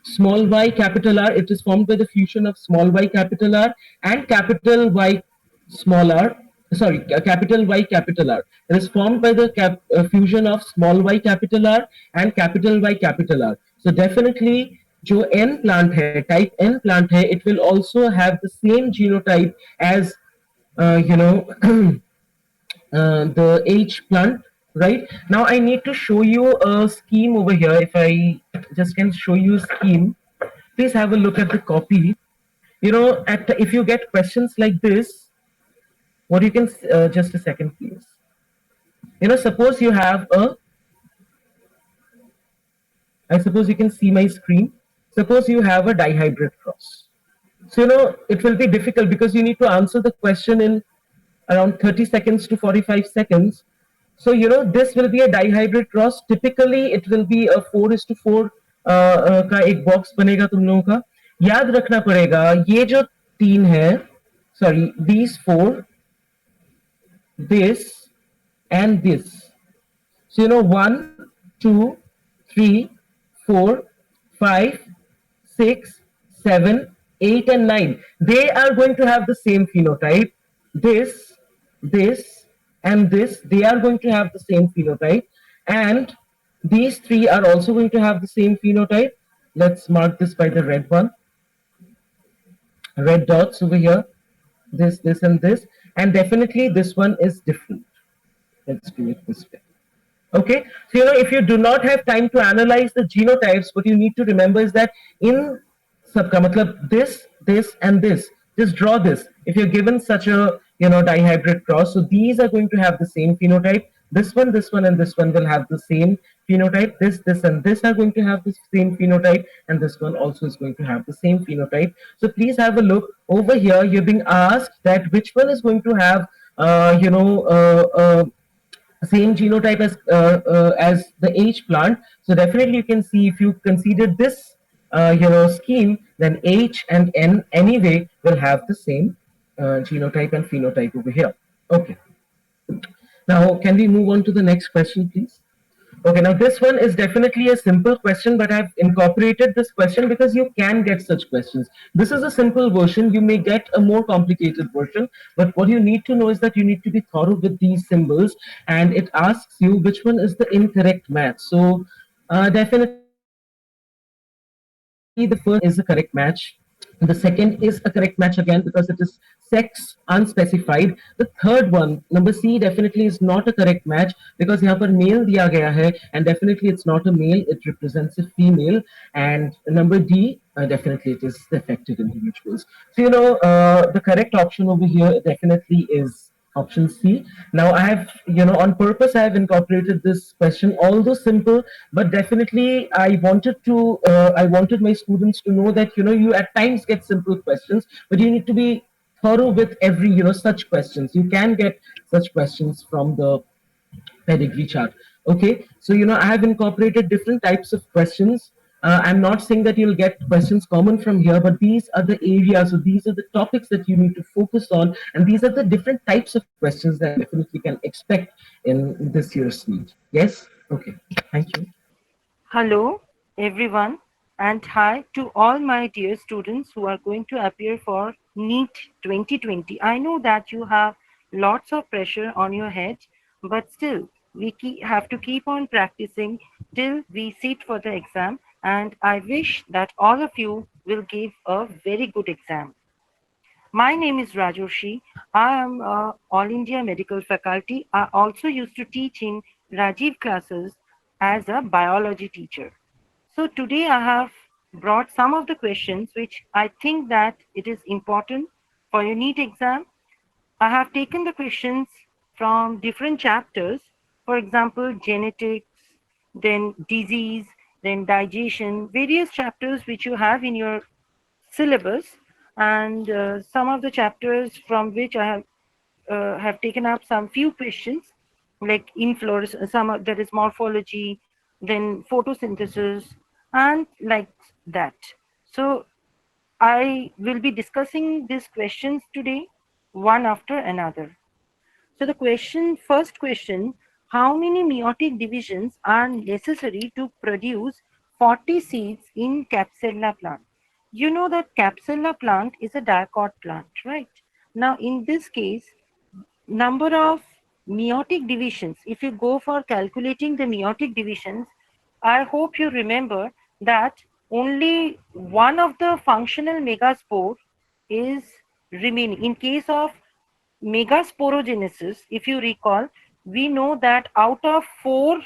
small y capital R. It is formed by the fusion of small y capital R and capital Y small r. Sorry, capital Y capital R. It is formed by the fusion of small y capital R and capital Y capital R. So definitely जो N plant है, type N plant है, it will also have the same genotype as uh, you know the H plant, right? Now I need to show you a scheme over here. If I just can show you a scheme, please have a look at the copy. You know, if you get questions like this, what you can, just a second, please. You know, suppose you have a, I suppose you can see my screen. Suppose you have a dihybrid cross. So, you know, it will be difficult because you need to answer the question in around 30 seconds to 45 seconds. So, you know, this will be a dihybrid cross. Typically, it will be a 4:4 का एक box बनेगा तुम लोगों का. याद रखना पड़ेगा ये जो तीन है, sorry, these four, this and this. So, you know, 1, 2, 3, 4, 5, 6, 7, 8, and 9. They are going to have the same phenotype. This, and this, they are going to have the same phenotype. And these three are also going to have the same phenotype. Let's mark this by the red one. Red dots over here. This, and this. And definitely this one is different. Let's do it this way. Okay, so you know, if you do not have time to analyze the genotypes, what you need to remember is that in sabka matlab this and this, just draw this. If you're given such a, you know, dihybrid cross, so these are going to have the same phenotype. This one, and this one will have the same phenotype. This, and this are going to have the same phenotype, and this one also is going to have the same phenotype. So please have a look over here. You're being asked that which one is going to have, same genotype as the H plant. So definitely you can see, if you consider this scheme, then H and N anyway will have the same genotype and phenotype over here. Okay. Now can we move on to the next question, please? Okay, now this one is definitely a simple question, but I've incorporated this question because you can get such questions. This is a simple version. You may get a more complicated version, but what you need to know is that you need to be thorough with these symbols, and it asks you which one is the incorrect match. So definitely the first is a correct match. The second is a correct match again because it is sex unspecified. The third one, number C, definitely is not a correct match because यहाँ पर male दिया गया है, and definitely it's not a male, it represents a female. And number D, definitely it is the affected individuals. So you know, the correct option over here definitely is option C. Now I have, you know, on purpose I have incorporated this question, although simple, but definitely I wanted my students to know that, you know, you at times get simple questions, but you need to be thorough with every, you know, such questions. You can get such questions from the pedigree chart. Okay, so you know, I have incorporated different types of questions. I'm not saying that you'll get questions common from here, but these are the areas, so these are the topics that you need to focus on, and these are the different types of questions that definitely can expect in this year's NEET. Yes? Okay, thank you. Hello, everyone, and hi to all my dear students who are going to appear for NEET 2020. I know that you have lots of pressure on your head, but still, we have to keep on practicing till we sit for the exam, and I wish that all of you will give a very good exam. My name is Rajoshi. I am All India Medical Faculty. I also used to teach in Rajiv classes as a biology teacher. So today I have brought some of the questions which I think that it is important for your NEET exam. I have taken the questions from different chapters, for example, genetics, then disease, then digestion, various chapters which you have in your syllabus, and some of the chapters from which I have taken up some few questions, like inflorescence, there is morphology, then photosynthesis, and like that. So I will be discussing these questions today, one after another. So the first question, how many meiotic divisions are necessary to produce 40 seeds in Capsella plant? You know that Capsella plant is a dicot plant, right? Now, in this case, number of meiotic divisions, if you go for calculating the meiotic divisions, I hope you remember that only one of the functional megaspore is remaining. In case of megasporogenesis, if you recall, we know that out of 4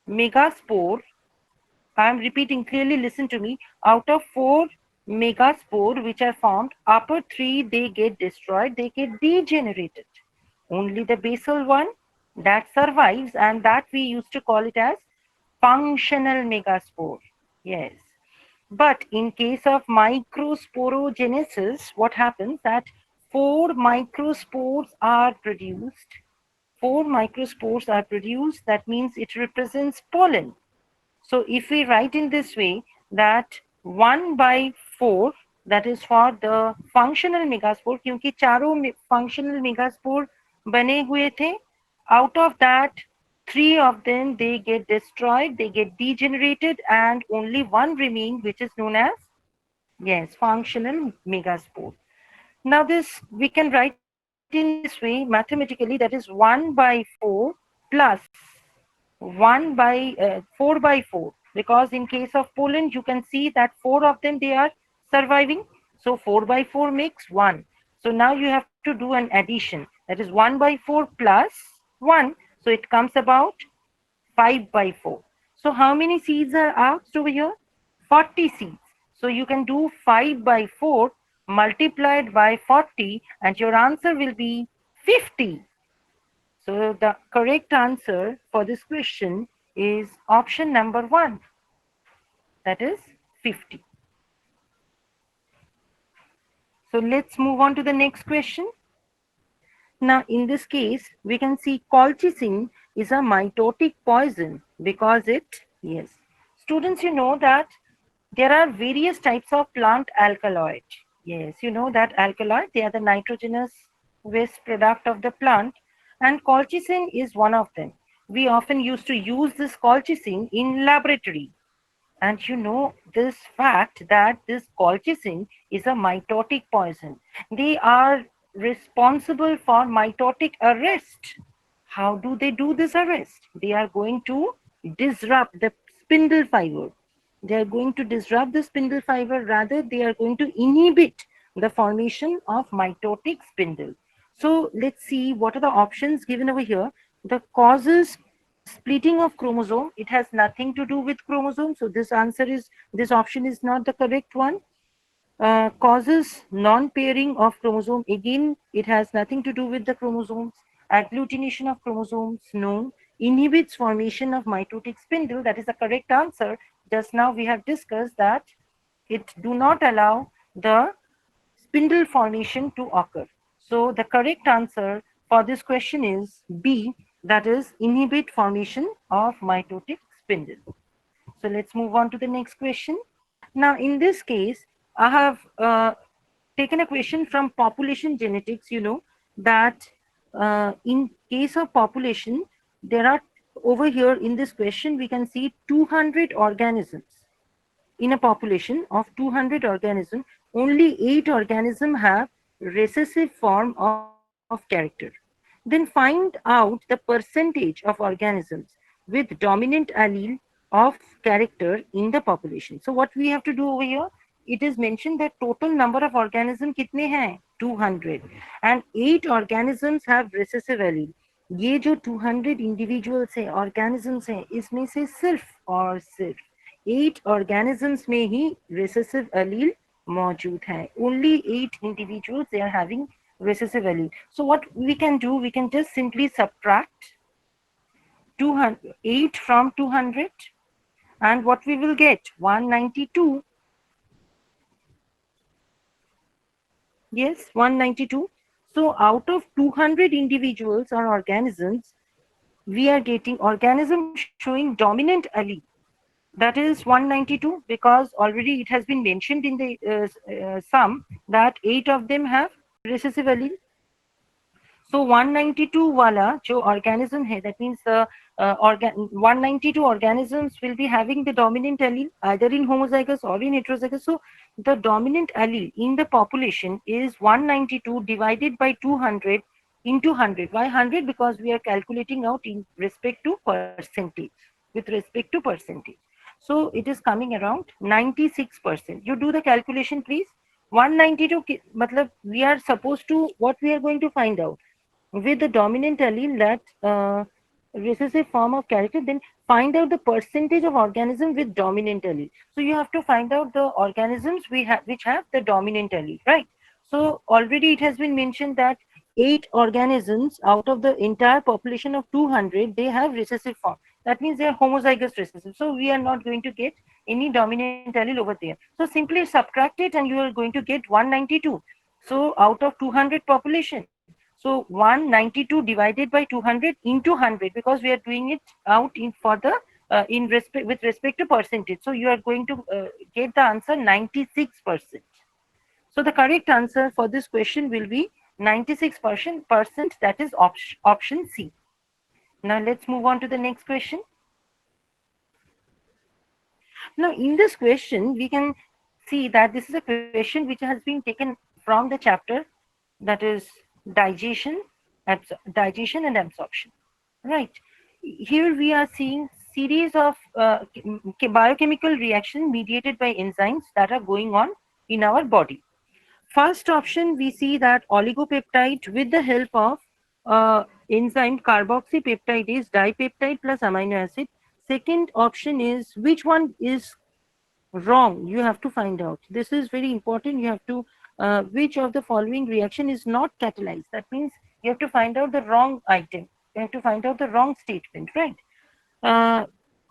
megaspore, I am repeating clearly, listen to me, out of 4 megaspore which are formed, upper 3 they get destroyed, they get degenerated. Only the basal one that survives, and that we used to call it as functional megaspore. Yes. But in case of microsporogenesis, what happens that 4 microspores are produced. 4 microspores are produced. That means it represents pollen. So if we write in this way that 1 by 4, that is for the functional megaspore, क्योंकि चारों functional megaspore बने हुए थे, out of that 3 of them they get destroyed, they get degenerated, and only one remain, which is known as, yes, functional megaspore. Now this we can write in this way mathematically, that is 1 by 4 plus 1 by 4 by 4, because in case of pollen you can see that 4 of them they are surviving, so 4 by 4 makes 1. So now you have to do an addition, that is 1 by 4 plus 1, so it comes about 5 by 4. So how many seeds are asked over here? 40 seeds. So you can do 5 by 4 multiplied by 40 and your answer will be 50. So the correct answer for this question is option number 1, that is 50. So let's move on to the next question. Now in this case, we can see colchicine is a mitotic poison because it, yes. Students, you know that there are various types of plant alkaloid. Yes, you know that alkaloid, they are the nitrogenous waste product of the plant, and colchicine is one of them. We often used to use this colchicine in laboratory. And you know this fact that this colchicine is a mitotic poison. They are responsible for mitotic arrest. How do they do this arrest? They are going to disrupt the spindle fiber. They are going to disrupt the spindle fiber, rather they are going to inhibit the formation of mitotic spindle. So let's see what are the options given over here. The causes splitting of chromosome, it has nothing to do with chromosome, so this option is not the correct one. Causes non-pairing of chromosome, again it has nothing to do with the chromosomes. Agglutination of chromosomes, no. Inhibits formation of mitotic spindle, that is the correct answer. Just now we have discussed that it do not allow the spindle formation to occur. So the correct answer for this question is B, that is inhibit formation of mitotic spindle. So let's move on to the next question. Now in this case, I have taken a question from population genetics. You know that in case of population, there are over here in this question, we can see 200 organisms. In a population of 200 organisms, only 8 organisms have recessive form of character. Then find out the percentage of organisms with dominant allele of character in the population. So what we have to do over here, it is mentioned that total number of organisms कितने हैं? 200, and 8 organisms have recessive allele. ये जो 200 individuals हैं, organisms हैं, इसमें से सिर्फ 8 organisms में ही recessive allele मौजूद है. Only 8 individuals they are having recessive allele. So what we can do, we can just simply subtract 8 from 200, and what we will get? 192. Yes, 192. So out of 200 individuals or organisms, we are getting organism showing dominant allele. That is 192, because already it has been mentioned in the sum that 8 of them have recessive allele. So 192 वाला जो organism है, that means the 192 organisms will be having the dominant allele either in homozygous or in heterozygous. So the dominant allele in the population is 192 divided by 200 into 100. Why 100? Because we are calculating out in respect to percentage, with respect to percentage. So it is coming around 96%. You do the calculation, please. 192, matlab we are supposed to, what we are going to find out? With the dominant allele that recessive form of character, then find out the percentage of organism with dominant allele. So you have to find out the organisms which have the dominant allele, right? So already it has been mentioned that 8 organisms out of the entire population of 200, they have recessive form. That means they are homozygous recessive. So we are not going to get any dominant allele over there. So simply subtract it and you are going to get 192. So out of 200 population, so 192 divided by 200 into 100, because we are doing it out in for the in respect with respect to percentage. So you are going to get the answer 96%. So the correct answer for this question will be 96%. That is option C. Now let's move on to the next question. Now in this question, we can see that this is a question which has been taken from the chapter that is digestion and absorption, right? Here we are seeing series of biochemical reaction mediated by enzymes that are going on in our body. First option, we see that oligopeptide with the help of enzyme carboxypeptidase dipeptide plus amino acid. Second option is, which one is wrong? You have to find out. This is very important. You have to which of the following reaction is not catalyzed. That means you have to find out the wrong item. You have to find out the wrong statement, right?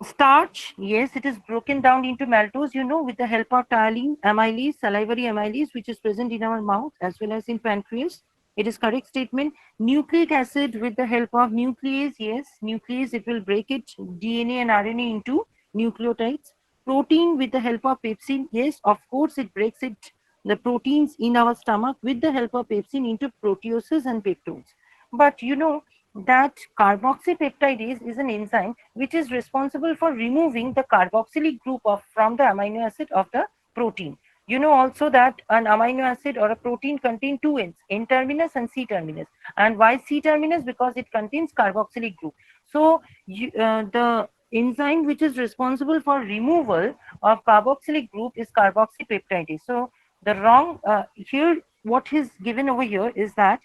Starch, yes, it is broken down into maltose, you know, with the help of ptyalin, amylase, salivary amylase, which is present in our mouth as well as in pancreas. It is correct statement. Nucleic acid with the help of nuclease, yes, nuclease, it will break it, DNA and RNA into nucleotides. Protein with the help of pepsin, yes, of course it breaks it, the proteins in our stomach with the help of pepsin into proteoses and peptones. But you know that carboxypeptidase is an enzyme which is responsible for removing the carboxylic group from the amino acid of the protein. You know also that an amino acid or a protein contains two ends, N terminus and C terminus. And why C terminus? Because it contains carboxylic group. So the enzyme which is responsible for removal of carboxylic group is carboxypeptidase. So the wrong here, what is given over here is that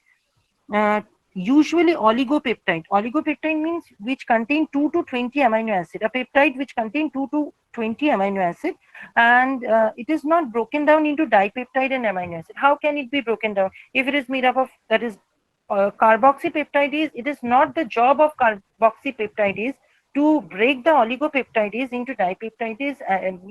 usually oligopeptide. Oligopeptide means which contain 2 to 20 amino acid. A peptide which contain 2 to 20 amino acid, and it is not broken down into dipeptide and amino acid. How can it be broken down if it is made up of, that is carboxypeptidase? It is not the job of carboxypeptidase to break the oligopeptidase into dipeptidase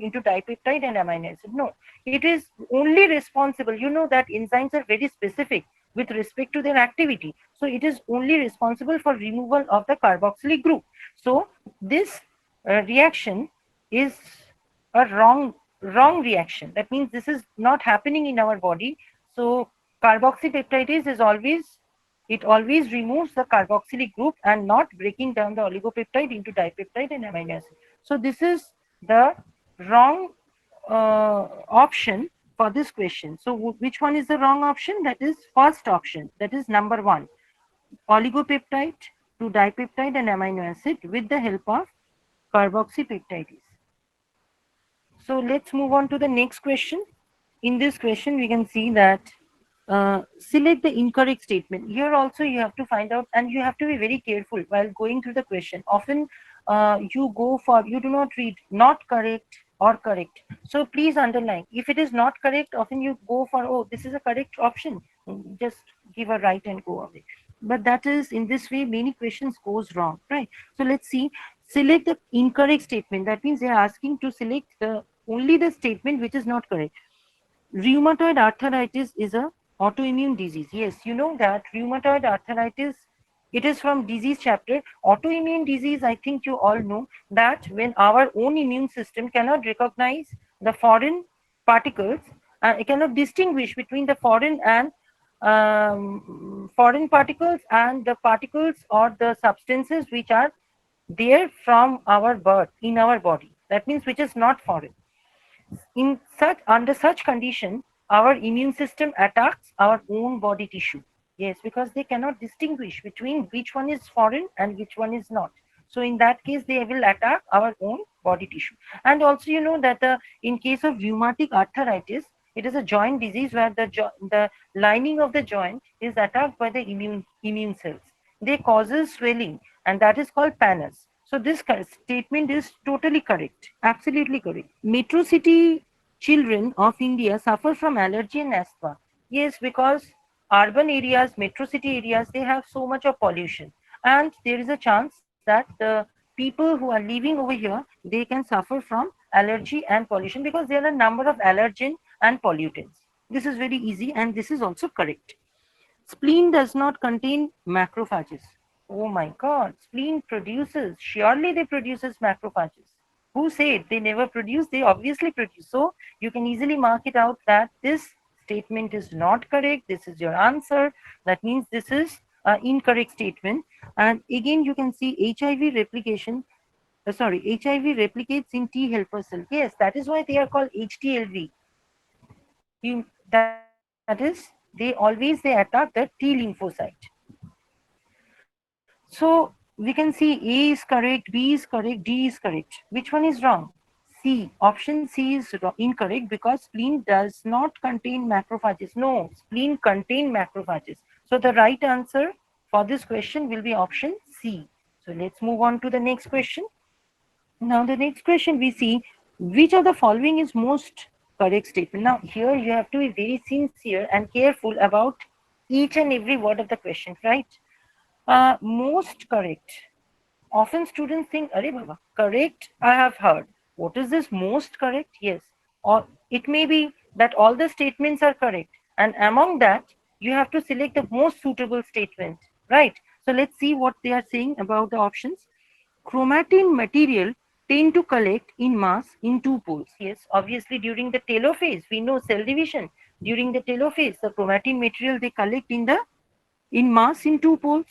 into dipeptide and amino acid. No, it is only responsible. You know that enzymes are very specific with respect to their activity. So it is only responsible for removal of the carboxylic group. So this reaction is a wrong reaction. That means this is not happening in our body. So carboxypeptidase is always removes the carboxylic group and not breaking down the oligopeptide into dipeptide and amino acid. So this is the wrong option for this question. So which one is the wrong option? That is first option, that is number 1, oligopeptide to dipeptide and amino acid with the help of carboxypeptidase. So let's move on to the next question. In this question we can see that select the incorrect statement. Here also you have to find out, and you have to be very careful while going through the question. Often you do not read not correct or correct. So please underline. If it is not correct, often you go for, oh, this is a correct option, just give a right and go away. But that is, in this way, many questions goes wrong, right? So let's see, select the incorrect statement. That means they are asking to select only the statement which is not correct. Rheumatoid arthritis is a autoimmune disease. Yes, you know that rheumatoid arthritis, it is from disease chapter. Autoimmune disease, I think you all know that when our own immune system cannot recognize the foreign particles, it cannot distinguish between the foreign and foreign particles and the particles or the substances which are there from our birth in our body. That means which is not foreign. In such under such condition, our immune system attacks our own body tissue. Yes, because they cannot distinguish between which one is foreign and which one is not. So in that case, they will attack our own body tissue. And also, you know that in case of rheumatic arthritis, it is a joint disease where the lining of the joint is attacked by the immune cells. They causes swelling, and that is called pannus. So this statement is totally correct, absolutely correct. Metro city children of India suffer from allergy and asthma. Yes, because urban areas, metro city areas, they have so much of pollution, and there is a chance that the people who are living over here, they can suffer from allergy and pollution because there are a number of allergen and pollutants. This is very easy, and this is also correct. Spleen does not contain macrophages. Oh my God, spleen produces, surely they produces macrophages. Who said they never produce? They obviously produce. So you can easily mark it out that this statement is not correct. This is your answer. That means this is an incorrect statement. And again, you can see HIV replication. HIV replicates in T helper cell. Yes, that is why they are called HTLV. That is, they attack the T lymphocyte. So we can see A is correct, B is correct, D is correct. Which one is wrong? C. Option C is incorrect because spleen does not contain macrophages. No, spleen contain macrophages. So the right answer for this question will be option C. So let's move on to the next question. Now the next question we see, which of the following is most correct statement? Now here you have to be very sincere and careful about each and every word of the question, right? Most correct. Often students think, Arey Baba, correct, I have heard. What is this most correct? Yes. Or it may be that all the statements are correct. And among that, you have to select the most suitable statement, right? So let's see what they are saying about the options. Chromatin material tend to collect in mass in two poles. Yes, obviously during the telophase, we know cell division. During the telophase, the chromatin material they collect in mass in two poles,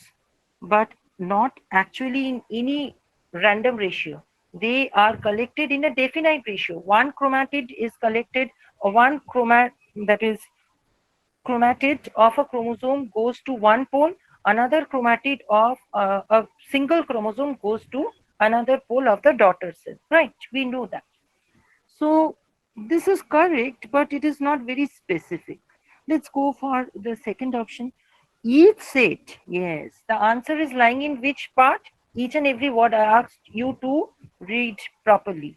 but not actually in any random ratio. They are collected in a definite ratio. One chromatid is collected, or one that is chromatid of a chromosome goes to one pole, another chromatid of a single chromosome goes to another pole of the daughter cell, right? We know that. So this is correct, but it is not very specific. Let's go for the second option. Each set, yes, the answer is lying in which part? Each and every word I asked you to read properly.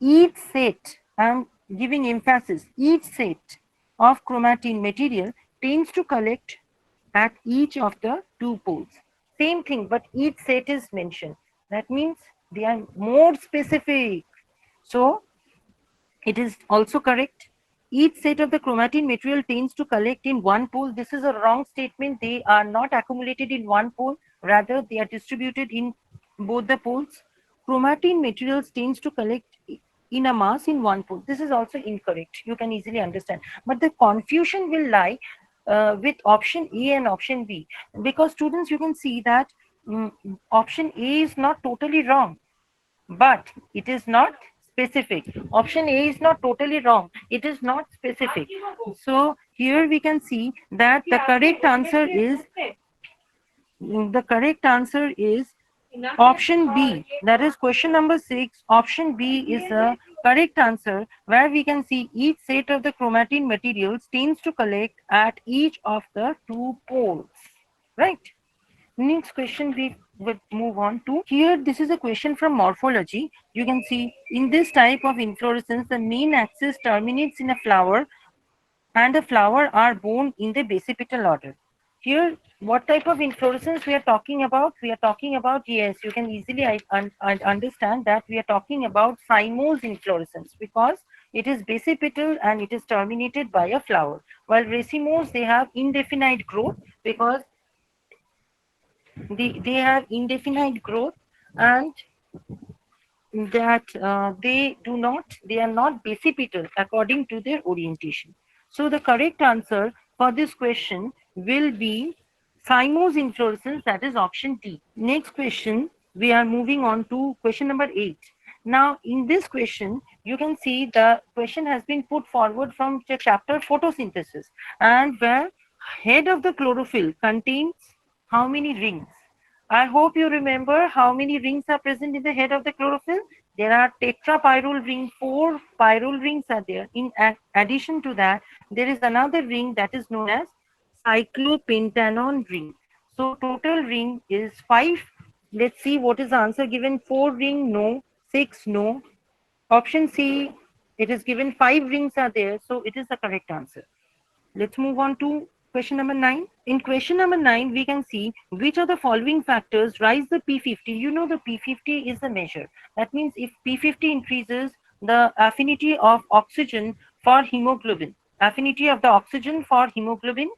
Each set, I'm giving emphasis, each set of chromatin material tends to collect at each of the two poles. Same thing, but each set is mentioned. That means they are more specific. So it is also correct. Each set of the chromatin material tends to collect in one pole. This is a wrong statement. They are not accumulated in one pole. Rather, they are distributed in both the poles. Chromatin materials tends to collect in a mass in one pole. This is also incorrect. You can easily understand. But the confusion will lie with option A and option B. Because students, you can see that option A is not totally wrong, but it is not specific. Option A is not totally wrong, it is not specific. So here we can see that the correct answer is option B. That is question number 6. Option B is the correct answer, where we can see each set of the chromatin materials tends to collect at each of the two poles, right? Next question we would move on to. Here, this is a question from morphology. You can see in this type of inflorescence, the main axis terminates in a flower and the flower are borne in the basipetal order. Here, what type of inflorescence we are talking about? We are talking about, yes, you can easily understand that we are talking about cymose inflorescence because it is basipetal and it is terminated by a flower. While racemose, they have indefinite growth because they have indefinite growth, and that they are not basipetal according to their orientation. So the correct answer for this question will be thymos inflorescence, that is option D. Next question, we are moving on to question number 8. Now, in this question, you can see the question has been put forward from the chapter photosynthesis, and where head of the chlorophyll contains how many rings? I hope you remember how many rings are present in the head of the chlorophyll. There are tetrapyrrole ring, 4 pyrrole rings are there. In addition to that, there is another ring that is known as cyclopentanone ring. So total ring is 5. Let's see what is the answer given. 4 ring, no. 6, no. Option C, it is given 5 rings are there. So it is the correct answer. Let's move on to question number 9. In question number 9, we can see which of the following factors rise the P50. You know the P50 is the measure. That means if P50 increases, the affinity of oxygen for hemoglobin, affinity of the oxygen for hemoglobin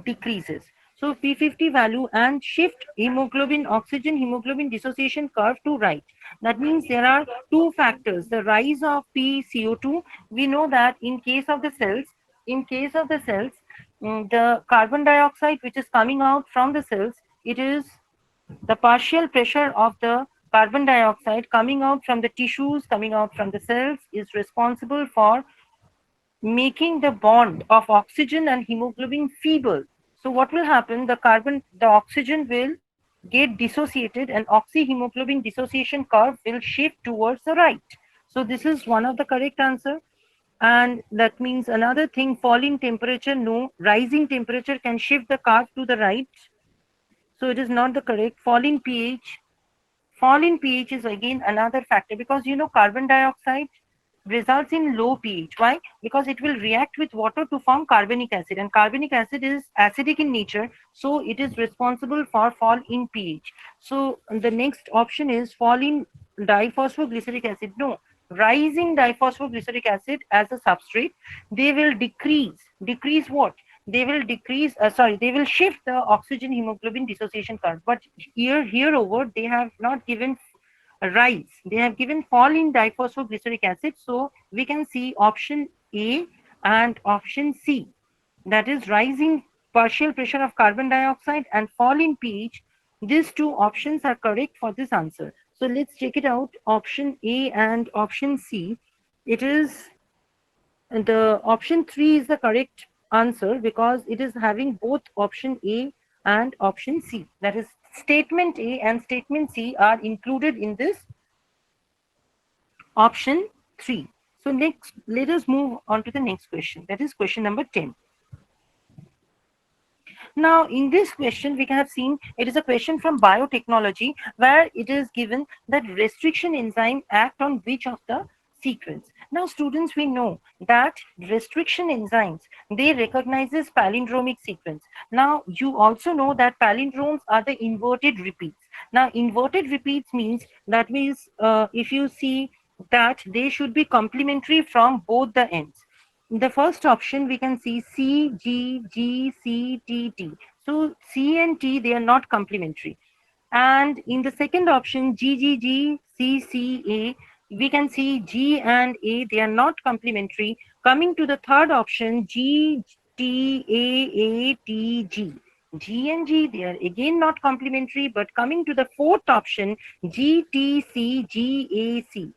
decreases. So P50 value and shift hemoglobin, oxygen hemoglobin dissociation curve to right. That means there are 2 factors. The rise of PCO2, we know that in case of the cells, the carbon dioxide which is coming out from the cells, it is the partial pressure of the carbon dioxide coming out from the tissues, coming out from the cells, is responsible for making the bond of oxygen and hemoglobin feeble. So what will happen? The oxygen will get dissociated, and oxyhemoglobin dissociation curve will shift towards the right. So this is one of the correct answer. And that means another thing, falling temperature, no. Rising temperature can shift the curve to the right. So it is not the correct. Fall in pH is again another factor, because you know carbon dioxide results in low pH. Why? Because it will react with water to form carbonic acid, and carbonic acid is acidic in nature, so it is responsible for fall in pH. So the next option is fall in diphosphoglyceric acid. No, rising diphosphoglyceric acid as a substrate, they will decrease what? They will they will shift the oxygen hemoglobin dissociation curve. But here over, they have not given rise, they have given fall in diphosphoglyceric acid. So we can see option A and option C, that is rising partial pressure of carbon dioxide and fall in pH. These 2 options are correct for this answer. So let's check it out. Option A and option C, it is the option 3 is the correct answer, because it is having both option A and option C. That is, statement A and statement C are included in this option 3. So next, let us move on to the next question. That is question number 10. Now, in this question, we have seen it is a question from biotechnology, where it is given that restriction enzyme act on which of the sequence. Now, students, we know that restriction enzymes, they recognizes palindromic sequence. Now, you also know that palindromes are the inverted repeats. Now, inverted repeats means, that means if you see that they should be complementary from both the ends. The first option we can see C, G, G, C, T, T. So C and T, they are not complementary. And in the second option, G, G, G, C, C, A, we can see G and A, they are not complementary. Coming to the third option, G, T, A, T, G. G and G, they are again not complementary. But coming to the fourth option, G, T, C, G, A, C.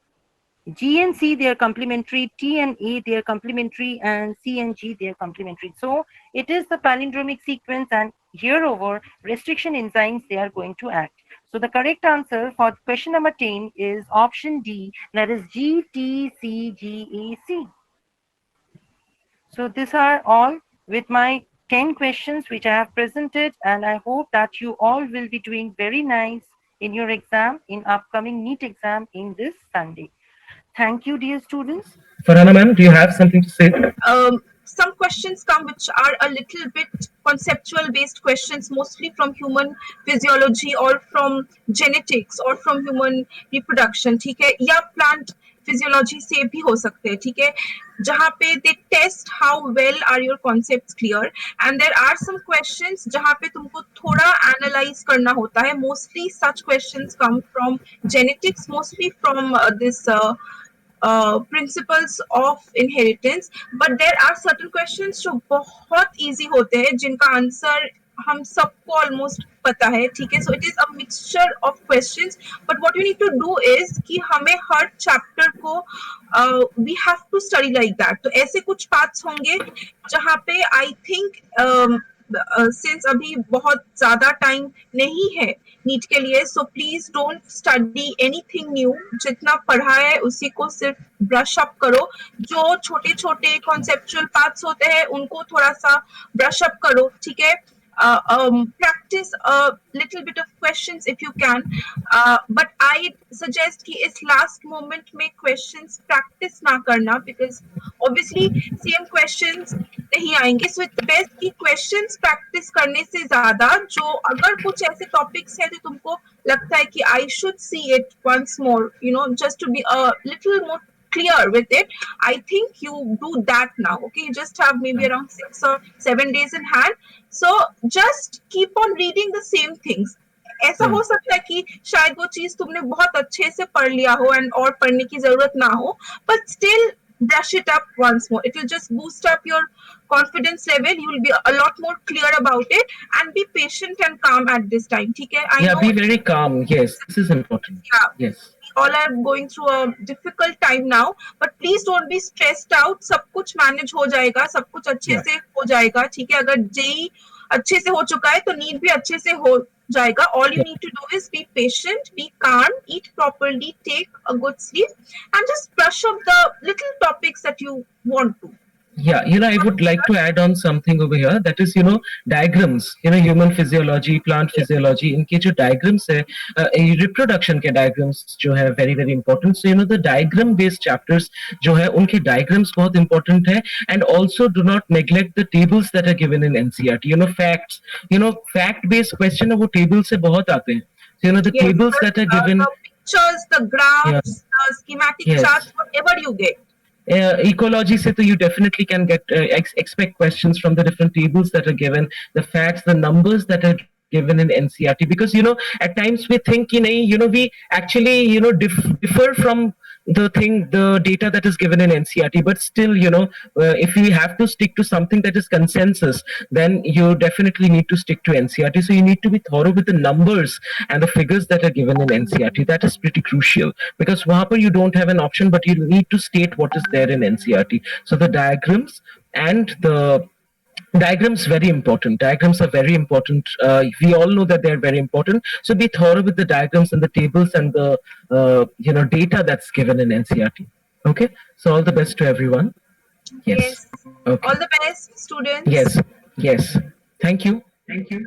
G and C, they are complementary, T and A, they are complementary, and C and G, they are complementary. So it is the palindromic sequence, and here over, restriction enzymes, they are going to act. So the correct answer for question number 10 is option D, that is G, T, C, G, A, C. So these are all with my 10 questions which I have presented, and I hope that you all will be doing very nice in your exam, in upcoming NEET exam in this Sunday. Thank you, dear students. Farhana ma'am, do you have something to say? Some questions come which are a little bit conceptual based questions, mostly from human physiology or from genetics or from human reproduction, ठीक है, या plant physiology से भी हो सकते हैं, ठीक है, जहाँ पे they test how well are your concepts clear, and there are some questions जहाँ पे तुमको थोड़ा analyze करना होता है. Mostly such questions come from genetics, mostly from this principles of inheritance, but there are certain questions जो बहुत easy होते हैं जिनका आंसर हम सबको ऑलमोस्ट पता है, ठीक है. So it is a mixture of questions, but what you need to do is कि हमें हर चैप्टर को we have to study like that. तो ऐसे कुछ पार्ट्स होंगे जहाँ पे आई थिंक सिंस अभी बहुत ज्यादा टाइम नहीं है नीट के लिए, so please don't study anything new. जितना पढ़ा है उसी को सिर्फ ब्रश अप करो. जो छोटे छोटे कॉन्सेप्चुअल पार्ट्स होते हैं उनको थोड़ा सा ब्रश अप करो, ठीक है. Practice a little bit of questions if you can, but I suggest कि इस last moment में questions practice ना करना, because obviously same questions नहीं आएंगे. So it's best कि questions practice करने से ज्यादा जो अगर कुछ ऐसे topics है जो तुमको लगता है कि I should see it once more, you know, just to be a little more clear with it, I think you do that now. Okay, you just have maybe around 6 or 7 days in hand, so just keep on reading the same things. ऐसा हो सकता है कि शायद वो चीज तुमने बहुत अच्छे से पढ़ लिया हो एंड और पढ़ने की जरूरत ना हो, but still brush it up once more. It will just boost up your confidence level. You will be a lot more clear about it, and be patient and calm at this time. ठीक है? I know be very calm. Yes, this is important. Yeah. Yes. all are going through a difficult time now, but please don't be stressed out. सब कुछ manage हो जाएगा, सब कुछ अच्छे से हो जाएगा, ठीक है. अगर जेई अच्छे से हो चुका है तो नीट भी अच्छे से हो जाएगा. All you need to do is be patient, be calm, eat properly, take a good sleep, and just brush up the little topics that you want to. Yeah, I would like to add on something over here. That is, diagrams. Human physiology, plant physiology. इनके जो diagrams है, reproduction के diagrams जो है very very important. So the diagram based chapters जो है उनके diagrams बहुत important है. And also do not neglect the tables that are given in NCERT. Facts. Fact based question है वो tables से बहुत आते हैं. So the tables that are given. The pictures, the graphs, the schematic charts, whatever you get. Ecology se to you definitely can get expect questions from the different tables that are given, the facts, the numbers that are given in NCERT, because at times we think we actually differ from the data that is given in NCERT, but still if we have to stick to something that is consensus, then you definitely need to stick to NCERT. So you need to be thorough with the numbers and the figures that are given in NCERT. That is pretty crucial, because wahan par you don't have an option, but you need to state what is there in NCERT. So the diagrams and the diagrams very important. Diagrams are very important. We all know that they're very important. So be thorough with the diagrams and the tables and the data that's given in NCERT. Okay. So all the best to everyone. Yes. Okay. All the best, students. Yes. Yes. Thank you. Thank you.